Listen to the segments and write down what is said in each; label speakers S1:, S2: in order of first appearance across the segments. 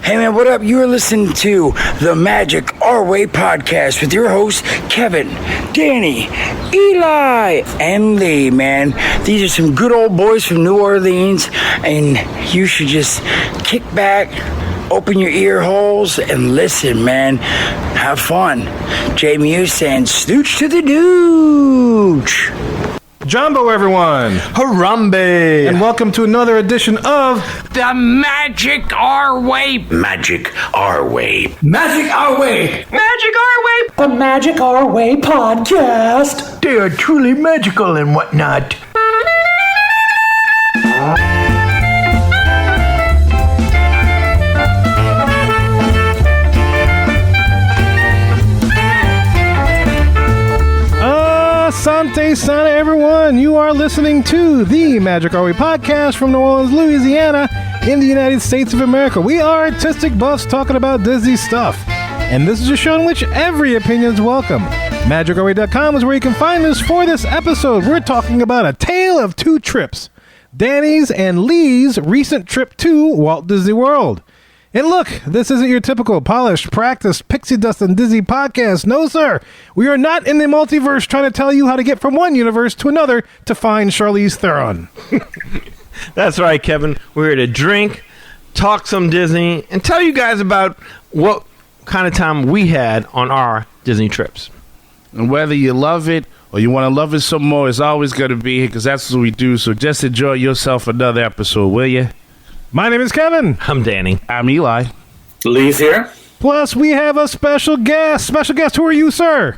S1: Hey man, what up? You're listening to the Magic Our Way podcast with your hosts, Kevin, Danny, Eli, and Lee, man. These are some good old boys from New Orleans, and you should just kick back, open your ear holes, and listen, man. Have fun. JMU saying stooch to the dooch.
S2: Jumbo, everyone.
S3: Harambe.
S2: And welcome to another edition of
S1: The Magic Our Way. Magic Our Way. Magic Our Way. Magic Our Way.
S4: The Magic Our Way podcast.
S3: They are truly magical and whatnot.
S2: Asante Sana, everyone. You are listening to the Magic Our Way podcast from New Orleans, Louisiana, in the United States of America. We are artistic buffs talking about Disney stuff. And this is a show in which every opinion is welcome. MagicOurWay.com is where you can find us for this episode. We're talking about a tale of two trips. Danny's and Lee's recent trip to Walt Disney World. And look, this isn't your typical polished, practiced, pixie dust and Disney podcast. No, sir. We are not in the multiverse trying to tell you how to get from one universe to another to find Charlize Theron.
S3: That's right, Kevin. We're here to drink, talk some Disney, and tell you guys about what kind of time we had on our Disney trips.
S5: And whether you love it or you want to love it some more, it's always going to be here because that's what we do. So just enjoy yourself another episode, will you?
S2: My name is Kevin.
S3: I'm Danny.
S5: I'm Eli.
S6: Lee's here.
S2: Plus, we have a special guest. Special guest, who are you, sir?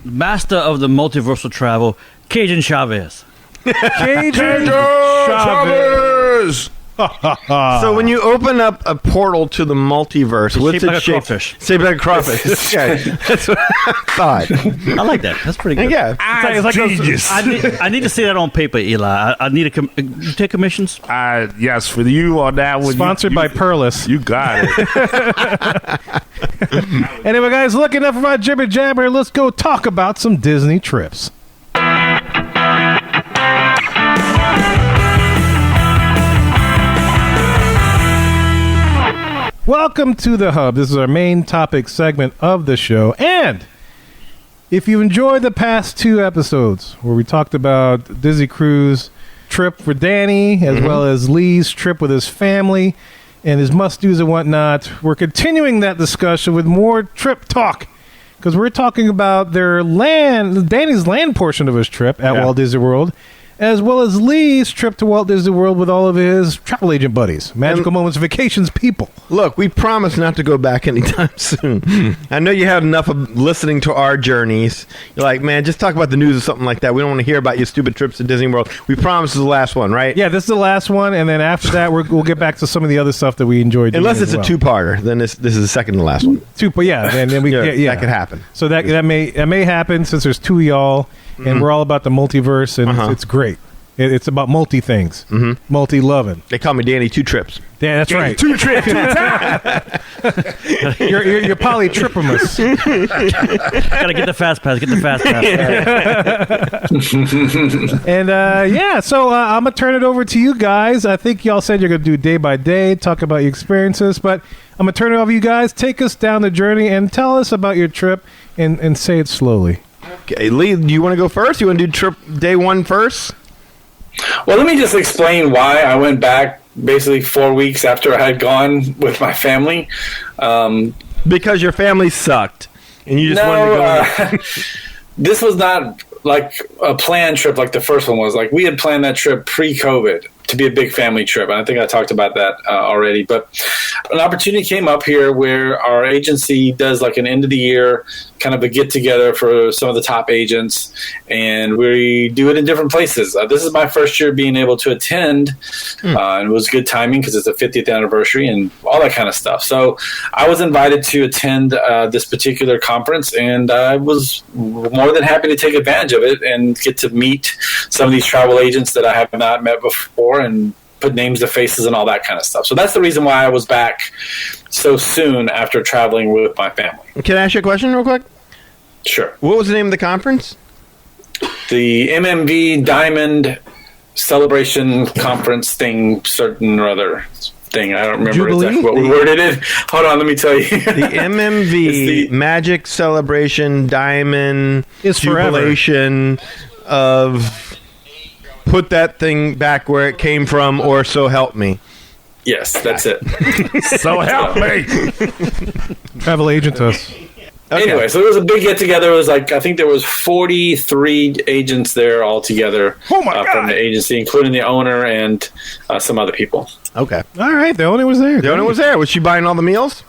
S7: Master of the multiversal travel, Cajun Chavez.
S2: Cajun Chavez.
S3: So when you open up a portal to the multiverse, what's
S7: Shaped
S3: it
S7: like a
S3: shaped?
S7: crawfish.
S3: Shaped like a crawfish. Okay. That's what I thought.
S7: I like that. That's pretty good.
S3: Yeah.
S7: It's like those- I need to see that on paper, Eli. I need you take commissions?
S5: Yes, for you on that one.
S2: Sponsored by Perlis.
S5: You got it.
S2: Anyway, guys, look, enough of my jibber jabber. Let's go talk about some Disney trips. Welcome to The Hub. This is our main topic segment of the show. And if you enjoyed the past two episodes where we talked about Disney Cruise trip for Danny as well as Lee's trip with his family and his must-dos and whatnot, we're continuing that discussion with more trip talk because we're talking about Danny's land portion of his trip at Walt Disney World, as well as Lee's trip to Walt Disney World with all of his travel agent buddies. Magical Moments Vacations people.
S3: Look, we promise not to go back anytime soon. I know you had enough of listening to our journeys. You're like, man, just talk about the news or something like that. We don't want to hear about your stupid trips to Disney World. We promise this is the last one, right?
S2: Yeah, this is the last one, and then after that, we'll get back to some of the other stuff that we enjoyed doing.
S3: Unless it's a two-parter, then this is the second to last one.
S2: And then we
S3: that could happen.
S2: So that may happen since there's two of y'all, and we're all about the multiverse, and it's great. It's about multi things, multi-loving.
S3: They call me Danny Two Trips.
S2: Yeah, that's right.
S3: Two trips.
S2: You're polytripomus.
S7: Gotta get the fast pass.
S2: And so I'm gonna turn it over to you guys. I think y'all said you're gonna do day by day, talk about your experiences, but I'm gonna turn it over to you guys. Take us down the journey and tell us about your trip and say it slowly.
S3: Okay, Lee, do you want to go first? You want to do trip day one first?
S6: Well, let me just explain why I went back basically 4 weeks after I had gone with my family.
S3: Because your family sucked, and you just wanted to go.
S6: This was not like a planned trip like the first one was. Like, we had planned that trip pre-COVID to be a big family trip, and I think I talked about that already. But an opportunity came up here where our agency does like an end of the year kind of a get together for some of the top agents, and we do it in different places. This is my first year being able to attend, and it was good timing because it's the 50th anniversary and all that kind of stuff. So I was invited to attend this particular conference, and I was more than happy to take advantage of it and get to meet some of these travel agents that I have not met before and put names to faces and all that kind of stuff. So that's the reason why I was back so soon after traveling with my family.
S3: Can I ask you a question real quick?
S6: Sure.
S3: What was the name of the conference?
S6: The MMV Diamond Celebration Conference thing, certain or other. thing. I don't remember
S3: Jubilee?
S6: exactly what we worded it. Hold on, let me tell you.
S3: The MMV Magic Celebration Diamond
S2: Is forever.
S3: Jubilation of put that thing back where it came from, or so help me.
S6: Yes, that's it.
S5: So help me.
S2: Travel agent us.
S3: Okay.
S6: Anyway, so there was a big get together. It was like, I think there was 43 agents there all together.
S5: Oh my God.
S6: From the agency, including the owner and some other people.
S3: Okay.
S2: All right, the owner was there.
S3: The owner was there. Was she buying all the meals?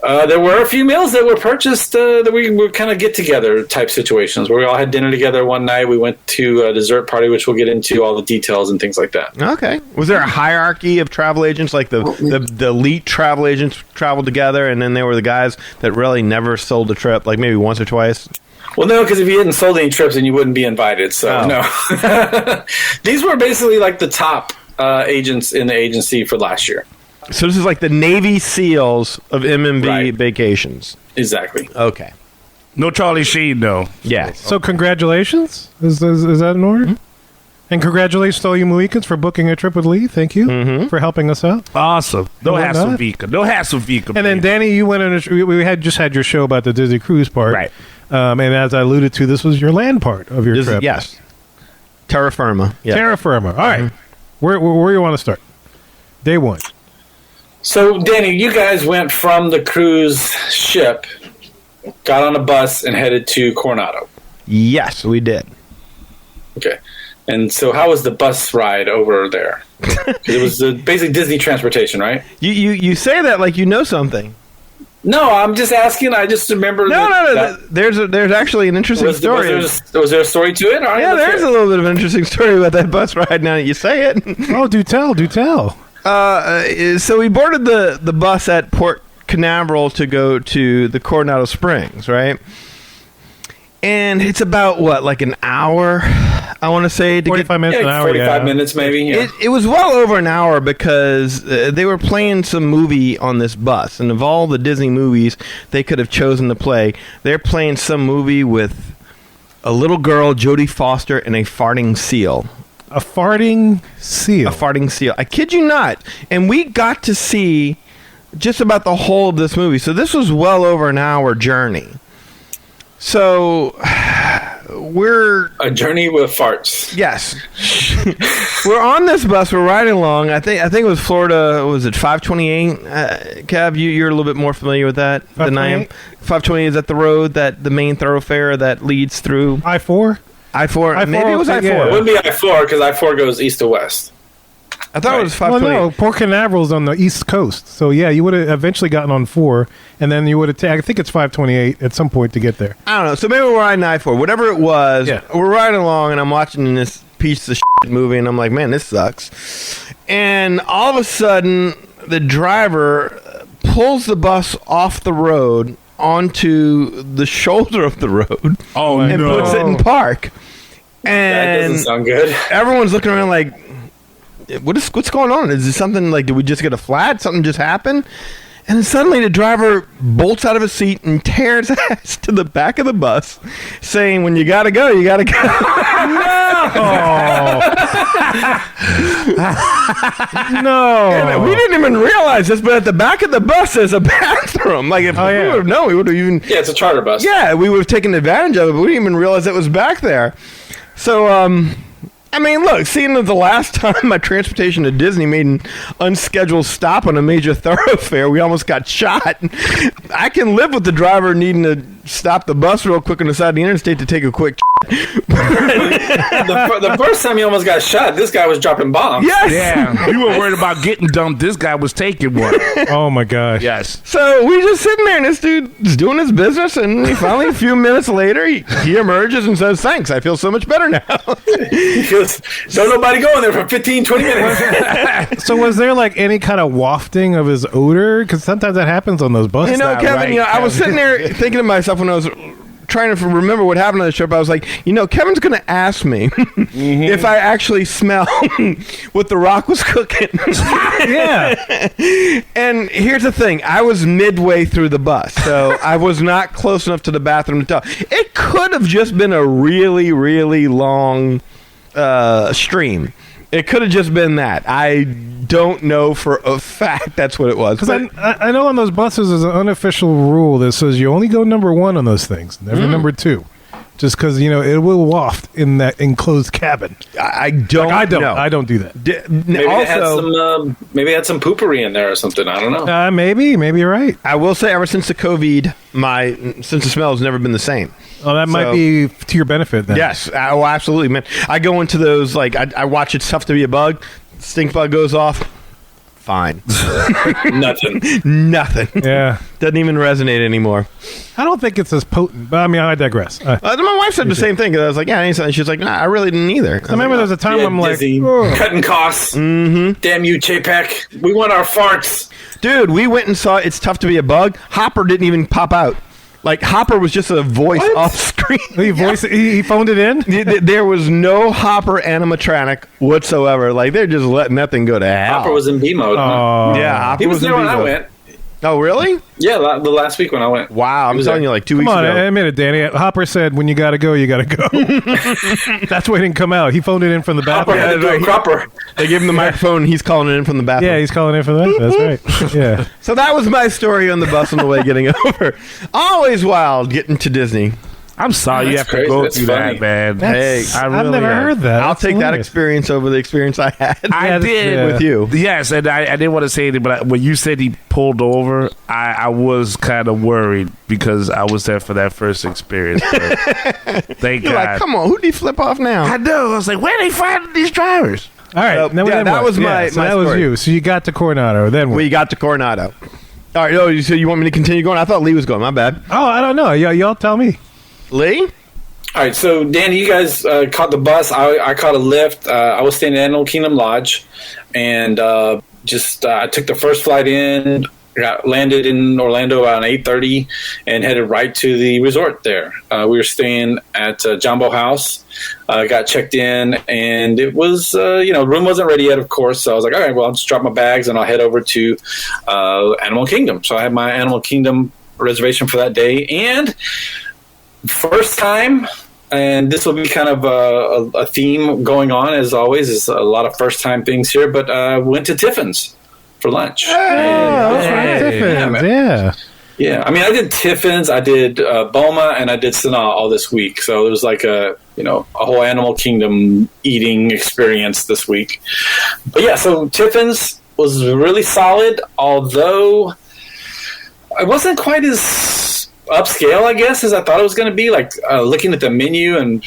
S6: There were a few meals that were purchased that we were kind of get together type situations where we all had dinner together one night. We went to a dessert party, which we'll get into all the details and things like that.
S3: Okay. Was there a hierarchy of travel agents? Like the elite travel agents traveled together, and then there were the guys that really never sold a trip, like maybe once or twice?
S6: Well, no, because if you hadn't sold any trips, then you wouldn't be invited. So, no. These were basically like the top agents in the agency for last year.
S3: So this is like the Navy SEALs of MMV
S6: Right.
S3: vacations.
S6: Exactly.
S3: Okay.
S5: No Charlie Sheen, though.
S3: Yeah.
S2: So congratulations. Is that in order? And congratulations to all you Mohicans for booking a trip with Lee. Thank you for helping us out.
S5: Awesome. No
S2: Why
S5: hassle,
S2: not?
S5: Vika. No hassle, Vika.
S2: And then Danny, you went on. We had just had your show about the Disney cruise part,
S3: Right.
S2: And as I alluded to, this was your land part of your trip.
S3: Yes. Terra firma. Yeah.
S2: Terra firma. All right. Where you want to start? Day one.
S6: So, Danny, you guys went from the cruise ship, got on a bus, and headed to Coronado.
S3: Yes, we did.
S6: Okay. And so how was the bus ride over there? 'Cause it was basically Disney transportation, right?
S3: You say that like you know something.
S6: No, I'm just asking. I just remember.
S3: No. There's actually an interesting story.
S6: Was there a story to it? All right,
S3: Yeah,
S6: let's
S3: there's
S6: hear
S3: a
S6: it.
S3: little bit of an interesting story about that bus ride now that you say it.
S2: Oh, do tell.
S3: So we boarded the bus at Port Canaveral to go to the Coronado Springs, right? And it's about, what, like an hour, I want to say?
S2: 45 minutes,
S6: Yeah,
S2: an hour.
S6: 45 minutes maybe. Yeah.
S3: It was well over an hour because they were playing some movie on this bus. And of all the Disney movies they could have chosen to play, they're playing some movie with a little girl, Jodie Foster, and a farting seal.
S2: A farting seal.
S3: A farting seal. I kid you not. And we got to see just about the whole of this movie. So this was well over an hour journey. So we're
S6: A journey with farts.
S3: yes, we're on this bus. We're riding along. I think it was Florida. Was it 528? Kev, you're a little bit more familiar with that than I am. 528 is that the road the main thoroughfare that leads through
S2: I-4.
S3: I-4. Maybe it was I-4.
S2: yeah.
S6: It wouldn't be I-4 because I-4 goes east to west.
S3: I thought it was
S2: Well,
S3: 528.
S2: no, Port Canaveral's on the east coast. So, yeah, you would have eventually gotten on 4, and then you would have I think it's 528 at some point to get there.
S3: I don't know. So maybe we're riding I-4. Whatever it was,
S2: Yeah.
S3: we're riding along, and I'm watching this piece of shit movie, and I'm like, man, this sucks. And all of a sudden, the driver pulls the bus off the road onto the shoulder of the road
S5: Oh,
S3: and
S5: no.
S3: puts it in park.
S6: That
S3: And
S6: doesn't sound good.
S3: everyone's looking around like, what's going on? Is this something like, did we just get a flat? Something just happened? And then suddenly the driver bolts out of his seat and tears ass to the back of the bus, saying, when you gotta go, you gotta go.
S2: No.
S3: And we didn't even realize this, but at the back of the bus is a bathroom. Like, if we would have known, we would have even...
S6: Yeah, it's a charter bus.
S3: Yeah, we would have taken advantage of it, but we didn't even realize it was back there. So, I mean, look, seeing that the last time my transportation to Disney made an unscheduled stop on a major thoroughfare, we almost got shot. I can live with the driver needing to stop the bus real quick on the side of the interstate to take a quick
S6: The first time you almost got shot, this guy was dropping bombs.
S3: Yes!
S5: Yeah, you were worried about getting dumped. This guy was taking one.
S2: Oh, my gosh.
S5: Yes.
S3: So we just sitting there, and this dude's doing his business, and finally, a few minutes later, he emerges and says, thanks, I feel so much better now.
S6: He goes, don't nobody go in there for 15, 20 minutes.
S2: So was there, like, any kind of wafting of his odor? Because sometimes that happens on those buses.
S3: You know, Kevin, I was sitting there thinking to myself when I was trying to remember what happened on the trip. I was like, Kevin's going to ask me if I actually smell what The Rock was cooking.
S2: Yeah.
S3: And here's the thing. I was midway through the bus, so I was not close enough to the bathroom to tell. It could have just been a really, really long stream. It could have just been that. I don't know for a fact that's what it was.
S2: Because I know on those buses there's an unofficial rule that says you only go number 1 on those things, never number 2. Just because, it will waft in that enclosed cabin.
S3: I don't know.
S2: I don't do that.
S6: Maybe it had some poopery in there or something. I don't know.
S2: Maybe you're right.
S3: I will say, ever since the COVID, my sense of smell has never been the same.
S2: Oh, that might be to your benefit then.
S3: Yes. Oh, absolutely, man. I go into those, like, I watch It's Tough to Be a Bug. Stink bug goes off. Fine.
S6: Nothing.
S2: Yeah.
S3: Doesn't even resonate anymore.
S2: I don't think it's as potent, but I digress.
S3: My wife said the same thing. I was like, yeah, and she was like, nah, I really didn't either.
S2: I remember there was a time I'm like,
S6: cutting costs. Mm-hmm. Damn you, Chapek. We want our farts.
S3: Dude, we went and saw It's Tough to Be a Bug. Hopper didn't even pop out. Like, Hopper was just a voice off screen.
S2: He phoned it in?
S3: There was no Hopper animatronic whatsoever. Like, they're just letting that thing go to hell.
S6: Hopper was in B mode.
S3: Yeah, Hopper
S6: he was there when I went.
S3: Oh, really?
S6: Yeah, the last week when I went.
S3: Wow, I'm telling you, like 2 weeks ago.
S2: Come on, admit it, Danny. Hopper said, when you gotta go, you gotta go. That's why he didn't come out. He phoned it in from the bathroom.
S6: Hopper had to do a cropper.
S3: They gave him the microphone, and he's calling it in from the bathroom.
S2: Yeah, he's calling in from the bathroom. That's right. Yeah.
S3: So that was my story on the bus on the way getting over. Always wild getting to Disney.
S5: I'm sorry you have
S6: crazy.
S5: to go
S6: That's
S5: through
S6: funny.
S5: that, man.
S2: I've never heard that.
S3: I'll
S2: That's
S3: take that
S2: hilarious.
S3: experience over the experience I had.
S5: I did
S3: with you.
S5: Yes, and I didn't want to say anything, but when you said he pulled over, I was kind of worried because I was there for that first experience. Thank
S3: You're
S5: God.
S3: like, come on, who did he flip off now?
S5: I know. I was like, where are they finding these drivers?
S2: All right.
S3: Yeah, that was my
S2: so that was
S3: story.
S2: you. So you got to Coronado. Then what?
S3: We got to Coronado. All right, so you want me to continue going? I thought Lee was going. My bad.
S2: Oh, I don't know. Y'all tell me.
S3: Lee?
S6: All right, so Danny, you guys caught the bus. I caught a lift. I was staying at Animal Kingdom Lodge, and I took the first flight in. Landed in Orlando around 8:30, and headed right to the resort there. We were staying at Jumbo House. Got checked in, and it was the room wasn't ready yet, of course. So I was like, all right, well, I'll just drop my bags and I'll head over to Animal Kingdom. So I had my Animal Kingdom reservation for that day, and first time, and this will be kind of a theme going on, as always, is a lot of first-time things here, but went to Tiffin's for lunch.
S2: Yeah.
S6: Yeah, I mean, I did Tiffin's, I did Boma, and I did Sanaa all this week. So it was like a whole Animal Kingdom eating experience this week. But yeah, so Tiffin's was really solid, although it wasn't quite as upscale, I guess, as I thought it was going to be. Like looking at the menu and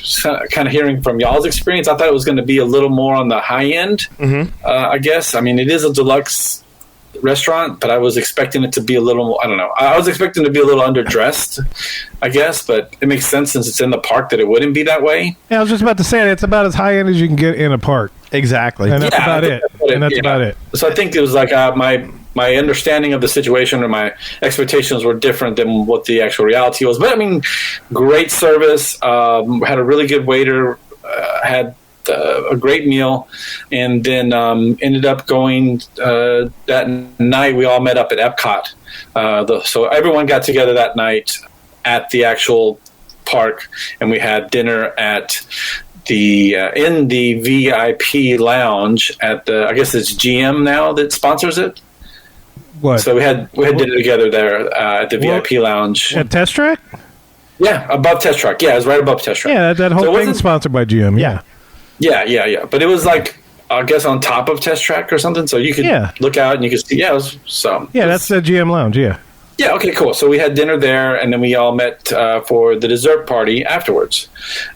S6: kind of hearing from y'all's experience, I thought it was going to be a little more on the high end. I guess. I mean, it is a deluxe restaurant, but I was expecting it to be a little, I don't know. I was expecting to be a little underdressed, I guess, but it makes sense since it's in the park that it wouldn't be that way.
S2: Yeah, I was just about to say it's about as high end as you can get in a park.
S3: Exactly.
S2: And that's about it. About it.
S6: So I think it was like my understanding of the situation or my expectations were different than what the actual reality was. But I mean, great service. Had a really good waiter. Had a great meal, and then ended up going that night. We all met up at Epcot. So everyone got together that night at the actual park, and we had dinner at the in the VIP lounge at the. I guess it's GM now that sponsors it.
S2: What?
S6: So we had dinner together there at the VIP lounge
S2: At Test Track.
S6: Yeah, above Test Track. Yeah, it was right above Test Track.
S2: Yeah, that whole thing sponsored by GM. Yeah.
S6: Yeah. But it was like, I guess, on top of Test Track or something. So you could look out and you could see. Yeah, that's the GM Lounge. Yeah. Yeah. Okay. Cool. So we had dinner there, and then we all met for the dessert party afterwards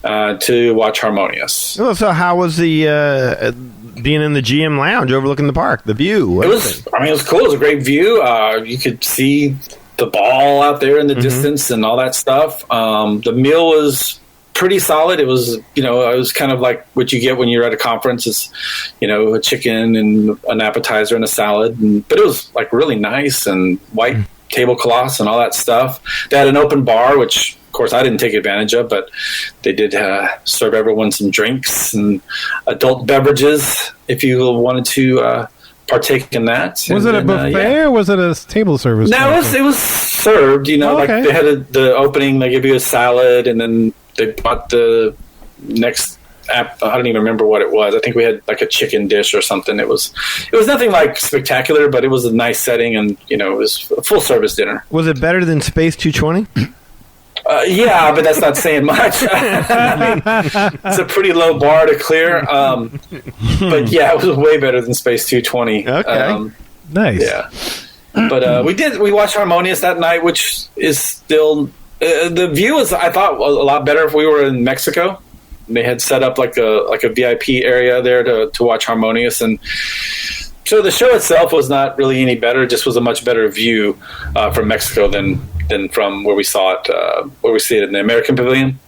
S6: to watch Harmonious.
S3: Oh, so how was the being in the GM Lounge overlooking the park? The view.
S6: It was cool. It was a great view. You could see the ball out there in the distance and all that stuff. The meal was pretty solid. It was, it was kind of like what you get when you're at a conference. It's, a chicken and an appetizer and a salad. But it was like really nice and white tablecloths and all that stuff. They had an open bar, which of course I didn't take advantage of, but they did serve everyone some drinks and adult beverages if you wanted to partake in that.
S2: Was it a buffet or was it a table service?
S6: No, it was served. Like they had the opening. They give you a salad, and then they brought the next I don't even remember what it was. I think we had like a chicken dish or something. It was nothing like spectacular, but it was a nice setting, and it was a full service dinner.
S3: Was it better than Space 220?
S6: Yeah, but that's not saying much. It's a pretty low bar to clear. But yeah, it was way better than Space 220.
S3: Okay.
S2: Nice.
S6: Yeah. But we watched Harmonious that night, which is still the view was, I thought, a lot better if we were in Mexico. They had set up like a VIP area there to watch Harmonious, and so the show itself was not really any better. It just was a much better view from Mexico than from where we saw it, where we see it in the American Pavilion.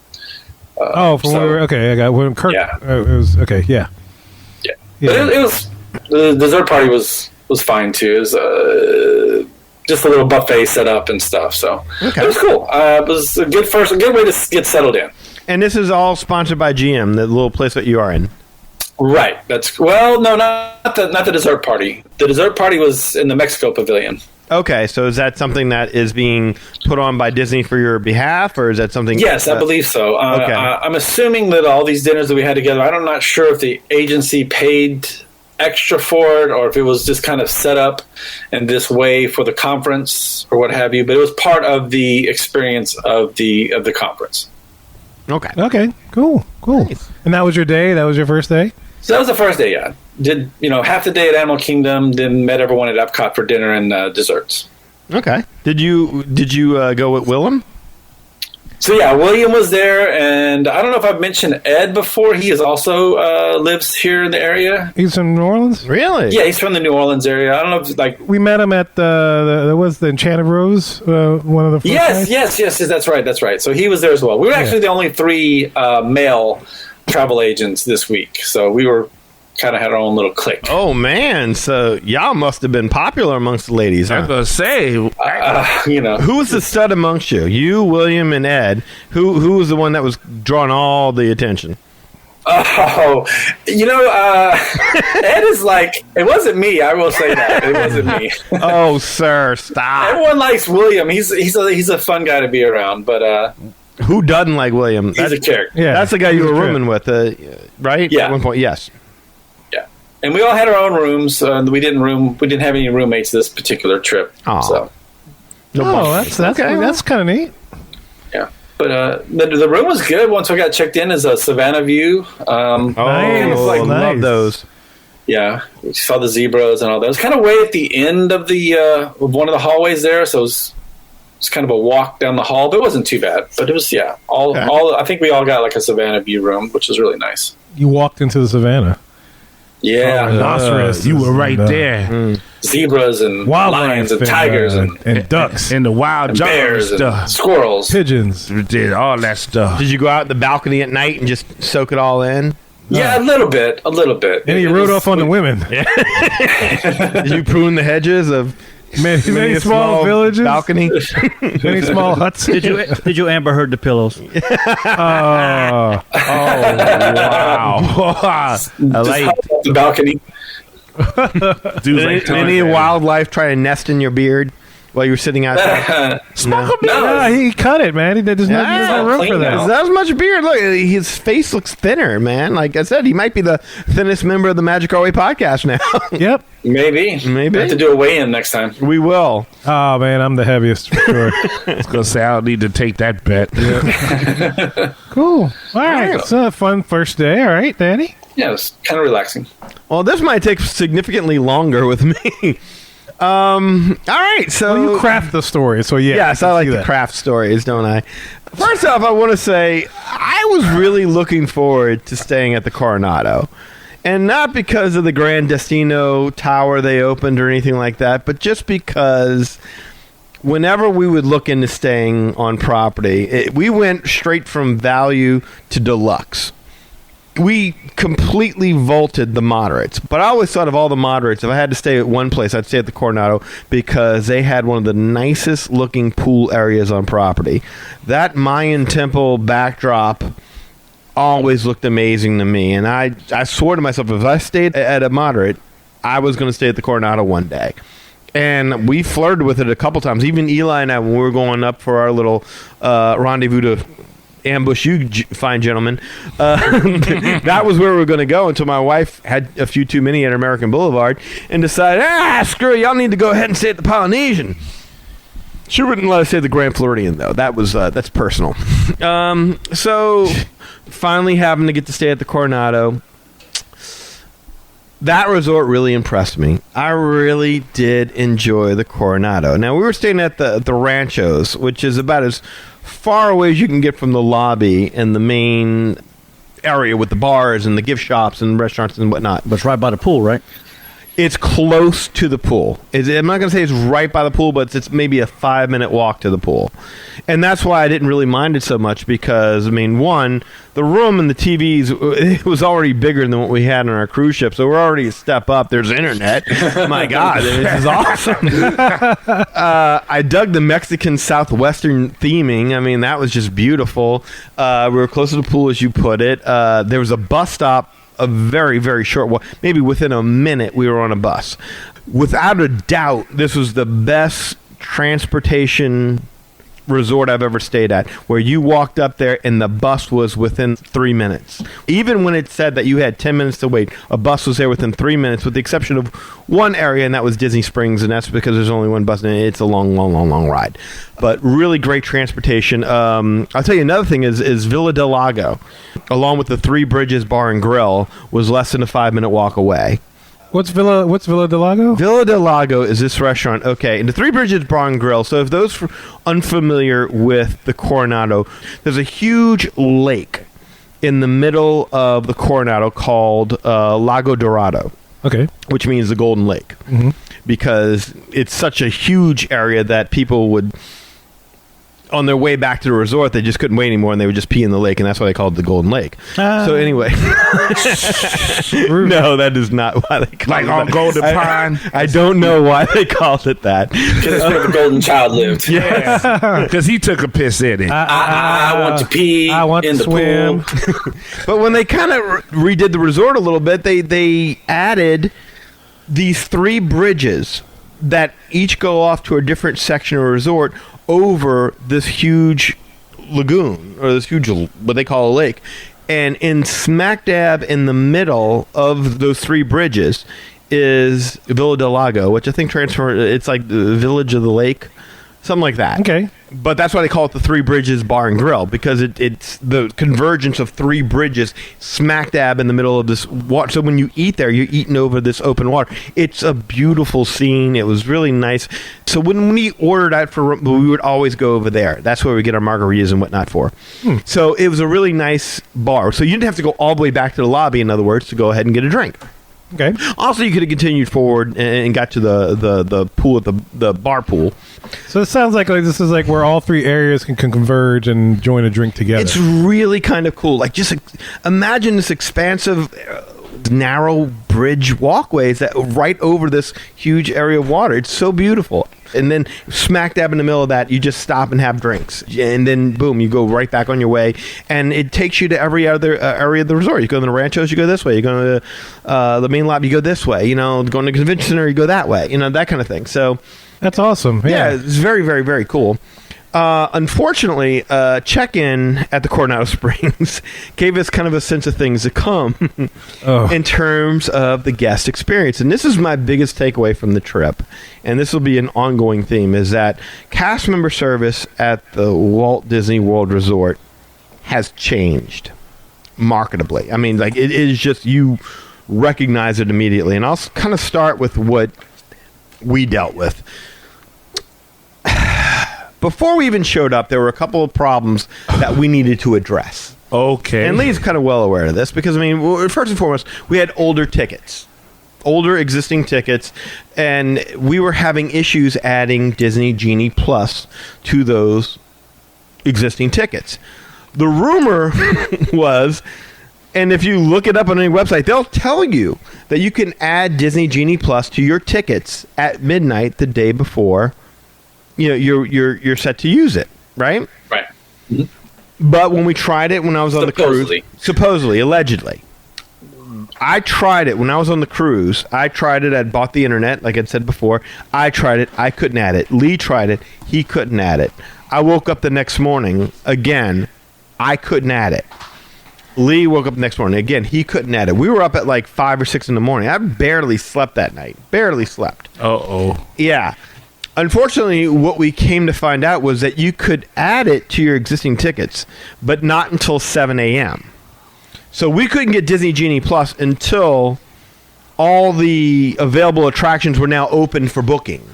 S2: From where we were, okay, I got when Kirk.
S6: Yeah.
S2: It was okay. Yeah.
S6: Yeah. But it was the dessert party was fine too. It was just a little buffet set up and stuff. So it was cool. It was a good way to get settled in.
S3: And this is all sponsored by GM, the little place that you are in.
S6: Right. No, not the dessert party. The dessert party was in the Mexico Pavilion.
S3: Okay, so is that something that is being put on by Disney for your behalf, or is that something?
S6: Yes, I believe so.
S3: Okay.
S6: I'm assuming that all these dinners that we had together, I'm not sure if the agency paid extra for it or if it was just kind of set up in this way for the conference or what have you, but it was part of the experience of the conference.
S3: Okay.
S2: Cool.
S3: Nice.
S2: And that was your day? That was your first day?
S6: So that was the first day, yeah. Did, half the day at Animal Kingdom, then met everyone at Epcot for dinner and desserts.
S3: Okay. Did you go with Willem?
S6: So yeah, William was there, and I don't know if I've mentioned Ed before. He is also lives here in the area.
S2: He's from New Orleans?
S3: Really?
S6: Yeah, he's from the New Orleans area. I don't know if
S2: we met him at there was the Enchanted Rose, one of the first nights.
S6: Yes, that's right. So he was there as well. We were actually the only 3 male travel agents this week, so we were kind of had our own little clique.
S3: Oh man, so y'all must have been popular amongst the ladies, huh?
S5: I was gonna say,
S3: who was the stud amongst you? You, William, and Ed. Who was the one that was drawing all the attention?
S6: Oh, Ed is like, it wasn't me. I will say that it wasn't me.
S3: Oh, sir, stop!
S6: Everyone likes William. He's a fun guy to be around, but
S3: who doesn't like William?
S6: He's a character.
S2: Yeah,
S3: that's the guy you were rooming with, right?
S6: Yeah.
S3: At one point, yes.
S6: Yeah, and we all had our own rooms. We didn't have any roommates this particular trip.
S3: Aw.
S6: So.
S2: That's
S3: Okay.
S2: That's kind of neat.
S6: Yeah, but the room was good. Once we got checked in, as a Savannah view.
S2: Nice.
S3: I love
S2: Nice.
S3: those.
S6: Yeah, we saw the zebras and all that. It was kind of way at the end of of one of the hallways there, so it was kind of a walk down the hall, but it wasn't too bad. But it was all I think we all got like a Savannah view room, which was really nice.
S2: You walked into the savannah.
S6: Yeah,
S2: Rhinoceros.
S5: you were right there.
S6: zebras and lions and tigers
S2: and ducks
S5: In the wild
S6: and
S5: jungle
S6: bears and
S5: stuff.
S6: squirrels.
S2: pigeons.
S5: We did all that stuff.
S3: Did you go out the balcony at night and just soak it all in?
S6: Yeah, a little bit.
S2: And he rode off on the women.
S3: Did you prune the hedges of
S2: Many small villages,
S3: balcony?
S2: many small huts.
S7: Did you Amber Heard the pillows?
S2: Oh,
S5: Wow. I like
S6: the balcony.
S5: dudes like
S3: Did any wildlife try to nest in your beard while you were sitting outside?
S2: no, he cut it, man. There's no room
S6: clean
S2: for that.
S6: now.
S3: That was much beard. Look, his face looks thinner, man. Like I said, he might be the thinnest member of the Magic Our Way podcast now.
S2: Yep.
S6: Maybe.
S3: Maybe.
S6: I have to do a weigh-in next time.
S3: We will.
S2: Oh man, I'm the heaviest for sure.
S5: I was gonna say I don't need to take that bet.
S2: Cool. All right. So a fun first day. All right, Danny.
S6: Yeah, it's kind of relaxing.
S3: Well, this might take significantly longer with me. All right, so
S2: Well, you craft the story, so yeah.
S3: yes, I like the craft stories, don't I? First off, I want to say I was really looking forward to staying at the Coronado. And not because of the Grand Destino Tower they opened or anything like that, but just because whenever we would look into staying on property, we went straight from value to deluxe. We completely vaulted the moderates. But I always thought of all the moderates, if I had to stay at one place, I'd stay at the Coronado because they had one of the nicest looking pool areas on property. That Mayan temple backdrop always looked amazing to me, and I swore to myself if I stayed at a moderate, I was going to stay at the Coronado one day. And we flirted with it a couple times. Even Eli and I, when we were going up for our little rendezvous to ambush you fine gentlemen. That was where we were going to go until my wife had a few too many at American Boulevard and decided, screw it, y'all need to go ahead and stay at the Polynesian. She wouldn't let us stay at the Grand Floridian, though. That's personal. So finally having to get to stay at the Coronado. That resort really impressed me. I really did enjoy the Coronado. Now, we were staying at the Ranchos, which is about as far away as you can get from the lobby and the main area with the bars and the gift shops and restaurants and whatnot.
S7: But it's right by the pool, right?
S3: It's close to the pool. I'm not going to say it's right by the pool, but it's maybe a 5-minute walk to the pool. And that's why I didn't really mind it so much because, I mean, one, the room and the TVs, it was already bigger than what we had on our cruise ship. So we're already a step up. There's internet. My God, this is awesome. I dug the Mexican Southwestern theming. I mean, that was just beautiful. We were close to the pool, as you put it. There was a bus stop. A very, very short walk. Maybe within a minute, we were on a bus. Without a doubt, this was the best transportation resort I've ever stayed at, where you walked up there and the bus was within 3 minutes. Even when it said that you had 10 minutes to wait, a bus was there within 3 minutes, with the exception of one area, and that was Disney Springs, and that's because there's only one bus, and it's a long, long, long, long ride. But really great transportation. I'll tell you another thing is Villa del Lago, along with the Three Bridges Bar and Grill, was less than a 5-minute walk away.
S2: What's Villa del Lago?
S3: Villa del Lago is this restaurant. Okay, and the Three Bridges Bar and Grill. So if those unfamiliar with the Coronado, there's a huge lake in the middle of the Coronado called Lago Dorado.
S2: Okay.
S3: Which means the Golden Lake. Mm-hmm. Because it's such a huge area that people would, on their way back to the resort, they just couldn't wait anymore, and they would just pee in the lake, and that's why they called it the Golden Lake. So anyway. No, that is not why they called
S5: like
S3: it
S5: on
S3: that.
S5: Golden Pine.
S3: I don't know why they called it that.
S6: Because it's where the golden child lived.
S5: Yeah, because he took a piss in it.
S6: I want to pee
S2: I want
S6: in
S2: to
S6: the
S2: swim.
S6: pool.
S3: But when they kind of redid the resort a little bit, they added these 3 bridges that each go off to a different section of the resort over this huge lagoon, or this huge, what they call a lake. And in smack dab in the middle of those 3 bridges is Villa del Lago, which I think it's like the village of the lake, something like that.
S2: Okay.
S3: But that's why they call it the Three Bridges Bar and Grill, because it's the convergence of 3 bridges smack dab in the middle of this water. So when you eat there, you're eating over this open water. It's a beautiful scene. It was really nice. So when we ordered out we would always go over there. That's where we get our margaritas and whatnot for. So it was a really nice bar. So you didn't have to go all the way back to the lobby, in other words, to go ahead and get a drink.
S2: Okay.
S3: Also, you could have continued forward and got to the pool at the bar pool.
S2: So it sounds like this is like where all 3 areas can converge and join a drink together.
S3: It's really kind of cool. Like, just imagine this expansive, narrow bridge walkways that right over this huge area of water. It's so beautiful. And then smack dab in the middle of that, you just stop and have drinks. And then, boom, you go right back on your way. And it takes you to every other area of the resort. You go to the Ranchos, you go this way. You go to the main lobby, you go this way. You know, going to the convention center, you go that way. You know, that kind of thing. So
S2: that's awesome.
S3: Yeah, it's very, very, very cool. Unfortunately, check-in at the Coronado Springs gave us kind of a sense of things to come in terms of the guest experience. And this is my biggest takeaway from the trip, and this will be an ongoing theme, is that cast member service at the Walt Disney World Resort has changed marketably. I mean, like, it is just, you recognize it immediately. And I'll kind of start with what we dealt with. Before we even showed up, there were a couple of problems that we needed to address.
S5: Okay.
S3: And Lee's kind of well aware of this because, I mean, first and foremost, we had older existing tickets, and we were having issues adding Disney Genie Plus to those existing tickets. The rumor was, and if you look it up on any website, they'll tell you that you can add Disney Genie Plus to your tickets at midnight the day before you're set to use it, right?
S6: Right. Mm-hmm.
S3: But when we tried it when I was on the cruise, allegedly, I tried it when I was on the cruise. I tried it. I'd bought the internet, like I'd said before. I tried it. I couldn't add it. Lee tried it. He couldn't add it. I woke up the next morning again, I couldn't add it. Lee woke up the next morning. Again, he couldn't add it. We were up at like 5 or 6 in the morning. I barely slept that night. Barely slept.
S5: Uh-oh.
S3: Yeah. Unfortunately, what we came to find out was that you could add it to your existing tickets, but not until 7 a.m. So we couldn't get Disney Genie Plus until all the available attractions were now open for booking.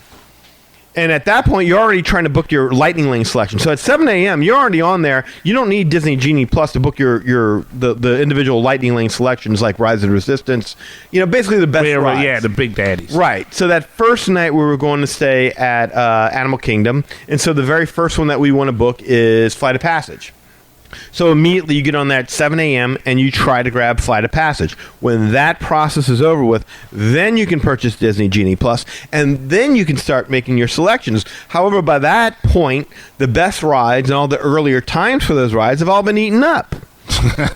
S3: And at that point, you're already trying to book your Lightning Lane selection. So at 7 a.m., you're already on there. You don't need Disney Genie Plus to book the individual Lightning Lane selections like Rise of the Resistance. You know, basically the best rides.
S5: Yeah, the big daddies.
S3: Right. So that first night we were going to stay at Animal Kingdom. And so the very first one that we want to book is Flight of Passage. So immediately you get on that 7 a.m. and you try to grab Flight of Passage. When that process is over with, then you can purchase Disney Genie Plus, and then you can start making your selections. However, by that point, the best rides and all the earlier times for those rides have all been eaten up.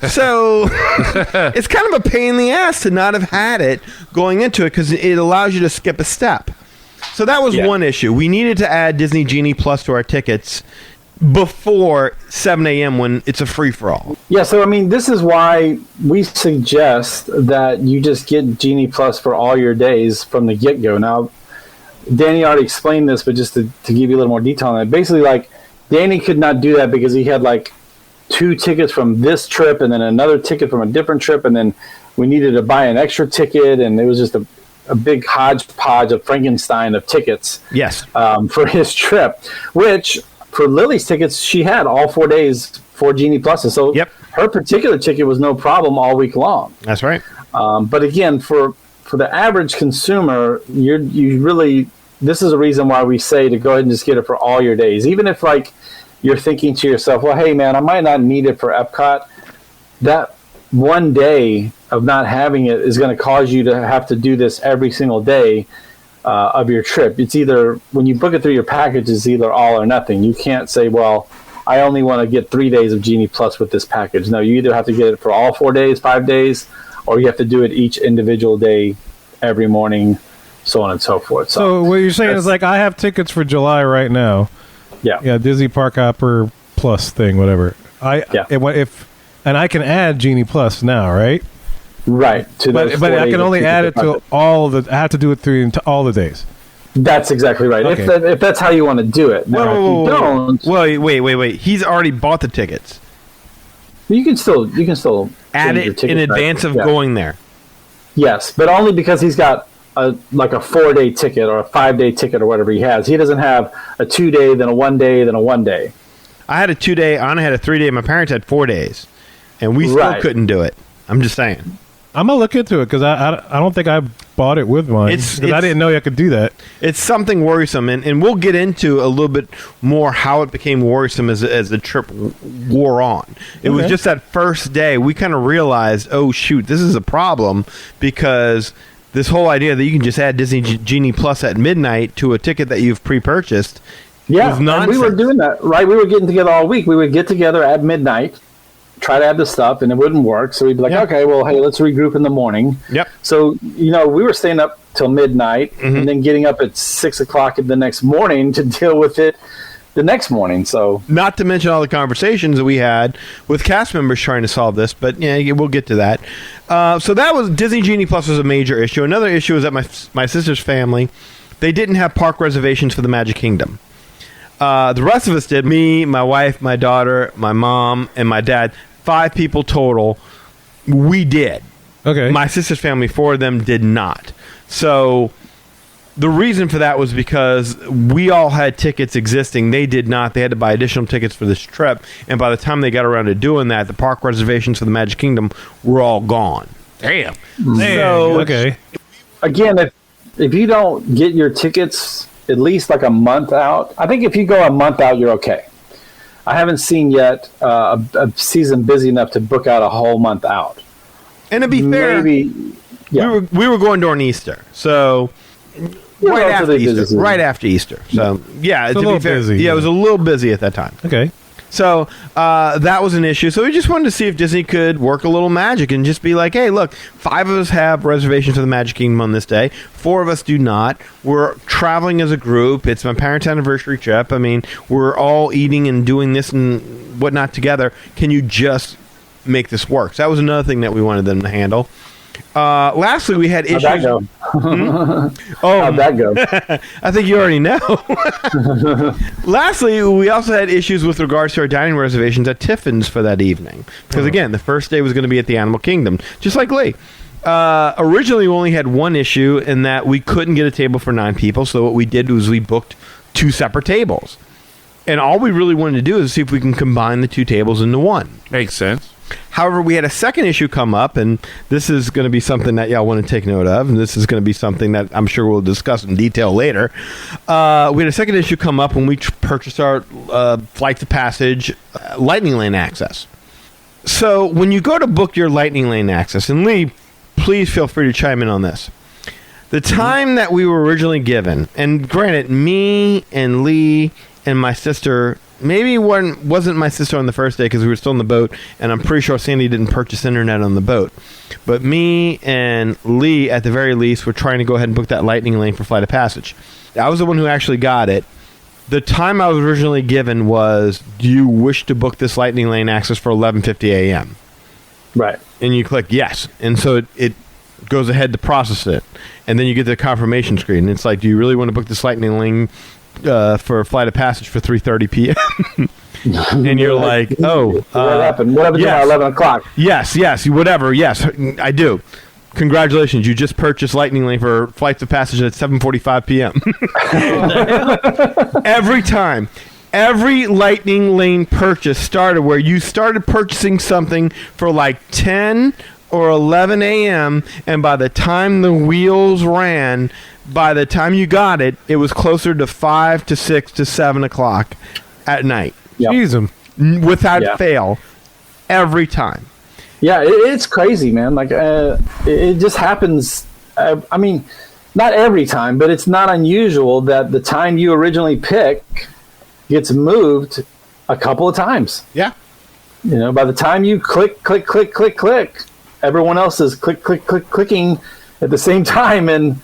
S3: So it's kind of a pain in the ass to not have had it going into it because it allows you to skip a step. So that was one issue. We needed to add Disney Genie Plus to our tickets before 7 a.m. when it's a free-for-all.
S6: Yeah, so I mean, this is why we suggest that you just get Genie Plus for all your days from the get-go. Now, Danny already explained this, but just to give you a little more detail on it, basically, like, Danny could not do that because he had, like, 2 tickets from this trip and then another ticket from a different trip, and then we needed to buy an extra ticket, and it was just a big hodgepodge of Frankenstein of tickets.
S3: Yes.
S6: For his trip, which... For Lily's tickets, she had all 4 days, 4 Genie Pluses. So her particular ticket was no problem all week long.
S3: That's right.
S6: But again, for the average consumer, you really, this is a reason why we say to go ahead and just get it for all your days. Even if like you're thinking to yourself, well, hey man, I might not need it for Epcot. That one day of not having it is going to cause you to have to do this every single day of your trip. It's either, when you book it through your package, it's either all or nothing. You can't say, well, I only want to get 3 days of Genie Plus with this package. No, you either have to get it for all 4 days, 5 days, or you have to do it each individual day, every morning, so on and so forth.
S2: So what you're saying is, like, I have tickets for July right now. Yeah, Disney Park Hopper Plus thing, whatever. And I can add Genie Plus now, right?
S6: Right.
S2: But I can only add it to I have to do it through all the days.
S6: That's exactly right. Okay. If that's how you want to do it. Now, if you don't...
S3: Wait. He's already bought the tickets.
S6: You can still
S3: add it in advance of going there.
S6: Yes, but only because he's got a 4-day ticket or a 5-day ticket or whatever he has. He doesn't have a 2-day, then a 1-day, then a 1-day.
S3: I had a 2-day. Anna had a 3-day. My parents had 4 days. And we still couldn't do it. I'm just saying.
S2: I'm going to look into it because I don't think I bought it with mine. Because I didn't know I could do that.
S3: It's something worrisome. And we'll get into a little bit more how it became worrisome as the trip wore on. It was just that first day we kind of realized, oh, shoot, this is a problem because this whole idea that you can just add Disney Genie Plus at midnight to a ticket that you've pre-purchased was nonsense.
S6: And we were doing that, right? We were getting together all week. We would get together at midnight, try to add the stuff, and it wouldn't work. So we'd be like, okay, well, hey, let's regroup in the morning.
S3: Yep.
S6: So, we were staying up till midnight and then getting up at 6 o'clock the next morning to deal with it the next morning. So,
S3: not to mention all the conversations that we had with cast members trying to solve this, but yeah, we'll get to that. So that was Disney Genie Plus was a major issue. Another issue was that my sister's family, they didn't have park reservations for the Magic Kingdom. The rest of us did. Me, my wife, my daughter, my mom, and my dad. 5 people total. We did.
S2: Okay.
S3: My sister's family, 4 of them did not. So the reason for that was because we all had tickets existing. They did not. They had to buy additional tickets for this trip. And by the time they got around to doing that, the park reservations for the Magic Kingdom were all gone.
S5: Damn.
S6: So,
S2: okay.
S6: Again, if you don't get your tickets at least like a month out, I think if you go a month out, you're okay. I haven't seen yet a season busy enough to book out a whole month out.
S3: And to be fair, we were going during Easter, so right after Easter. So yeah, to be fair, it was a little busy at that time.
S2: Okay.
S3: So that was an issue. So we just wanted to see if Disney could work a little magic and just be like, hey, look, 5 of us have reservations for the Magic Kingdom on this day. 4 of us do not. We're traveling as a group. It's my parents' anniversary trip. I mean, we're all eating and doing this and whatnot together. Can you just make this work? So that was another thing that we wanted them to handle. Lastly, we had issues.
S6: How'd that go? How'd that go?
S3: I think you already know. Lastly, we also had issues with regards to our dining reservations at Tiffin's for that evening. Because, again, the first day was going to be at the Animal Kingdom, just like Lee. Originally, we only had one issue in that we couldn't get a table for 9 people. So what we did was we booked 2 separate tables. And all we really wanted to do is see if we can combine the 2 tables into one.
S5: Makes sense.
S3: However, we had a second issue come up, and this is going to be something that y'all want to take note of, and this is going to be something that I'm sure we'll discuss in detail later. We had a second issue come up when we purchased our Flights of Passage Lightning Lane access. So when you go to book your Lightning Lane access, and Lee, please feel free to chime in on this. The time that we were originally given, and granted, me and Lee and my sister, maybe one wasn't my sister on the first day because we were still on the boat, and I'm pretty sure Sandy didn't purchase internet on the boat. But me and Lee, at the very least, were trying to go ahead and book that Lightning Lane for Flight of Passage. I was the one who actually got it. The time I was originally given was, do you wish to book this Lightning Lane access for 11:50 a.m.?
S6: Right.
S3: And you click yes. And so it goes ahead to process it. And then you get the confirmation screen. And it's like, do you really want to book this Lightning Lane for a Flight of Passage for 3:30 p.m.? And you're like, oh.
S6: What happened? What happened
S3: yes.
S6: to 11 o'clock?
S3: Yes, whatever. Yes, I do. Congratulations, you just purchased Lightning Lane for Flights of Passage at 7:45 p.m. Every time. Every Lightning Lane purchase started where you started purchasing something for like 10 or 11 a.m., and by the time the wheels ran, by the time you got it, it was closer to 5 to 6 to 7 o'clock at night.
S6: Yep.
S2: Jeez,
S3: Without fail. Every time.
S6: Yeah, it's crazy, man. Like, it just happens. I mean, not every time, but it's not unusual that the time you originally pick gets moved a couple of times.
S3: Yeah.
S6: You know, by the time you click, everyone else is clicking at the same time, and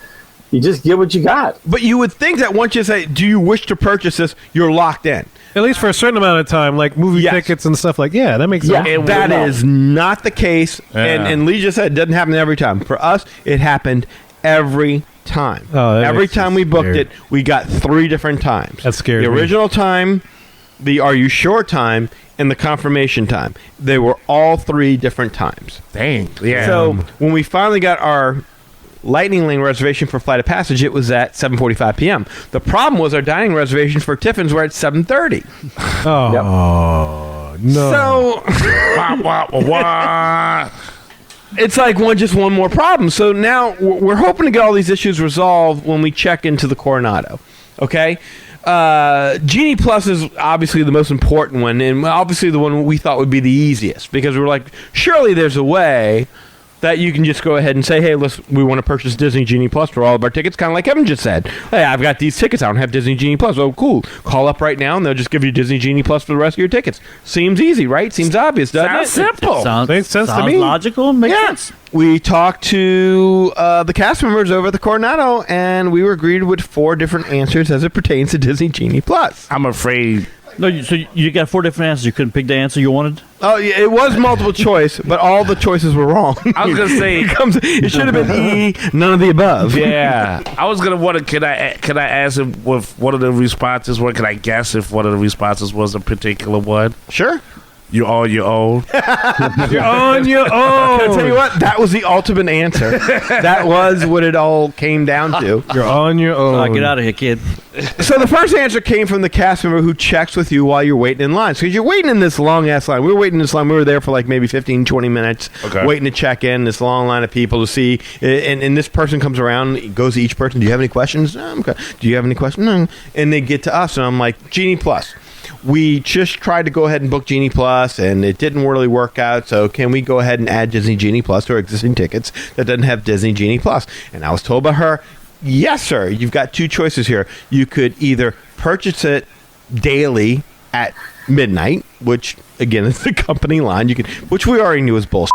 S6: you just get what you got.
S3: But you would think that once you say, do you wish to purchase this, you're locked in.
S2: at least for a certain amount of time, like movie tickets and stuff like that makes sense.
S3: And that is not the case.
S5: Yeah.
S3: And Lee just said it doesn't happen every time. For us, it happened every time.
S2: Oh,
S3: every time we booked
S2: weird.
S3: it, we got 3 different times.
S2: That scares
S3: the
S2: me.
S3: original time, the Are You Sure time, and the confirmation time. They were all 3 different times.
S5: Dang. Yeah.
S3: So when we finally got our Lightning Lane reservation for Flight of Passage, it was at 7:45 p.m. The problem was our dining reservations for Tiffin's were at 7:30.
S2: Oh, no.
S3: So
S5: Wah, wah, wah, wah.
S3: it's like one more problem. So now we're hoping to get all these issues resolved when we check into the Coronado. Okay? Genie Plus is obviously the most important one, and obviously the one we thought would be the easiest, because we were like, surely there's a way that you can just go ahead and say, hey, we want to purchase Disney Genie Plus for all of our tickets, kind of like Kevin just said. Hey, I've got these tickets. I don't have Disney Genie Plus. Oh, cool. Call up right now, and they'll just give you Disney Genie Plus for the rest of your tickets. Seems easy, right? Seems obvious, doesn't it?
S5: Sounds simple.
S2: Makes sense to
S7: sounds
S2: me.
S7: logical. Makes sense.
S3: We talked to the cast members over at the Coronado, and we were greeted with 4 different answers as it pertains to Disney Genie Plus.
S5: I'm afraid.
S7: No, so you got 4 different answers. You couldn't pick the answer you wanted?
S3: Oh, yeah, it was multiple choice, but all the choices were wrong.
S5: I was gonna say.
S3: It should have been E, none of the above.
S5: Yeah, I was gonna wonder. Can I ask if one of the responses were? Can I guess if one of the responses was a particular one?
S3: Sure.
S5: You're on your own.
S2: You're on your own.
S3: Can I tell you what? That was the ultimate answer. That was what it all came down to.
S2: You're on your own.
S7: Get out of here, kid.
S3: So the first answer came from the cast member who checks with you while you're waiting in line. Because you're waiting in this long-ass line. We were waiting in this line. We were there for like maybe 15, 20 minutes, waiting to check in, this long line of people to see. And this person comes around, goes to each person, do you have any questions? No, I'm okay. Do you have any questions? No. And they get to us, and I'm like, Genie Plus. We just tried to go ahead and book Genie Plus, and it didn't really work out, so can we go ahead and add Disney Genie Plus to our existing tickets that doesn't have Disney Genie Plus? And I was told by her, yes, sir, you've got 2 choices here. You could either purchase it daily at midnight, which again is the company line. Which we already knew was bullshit,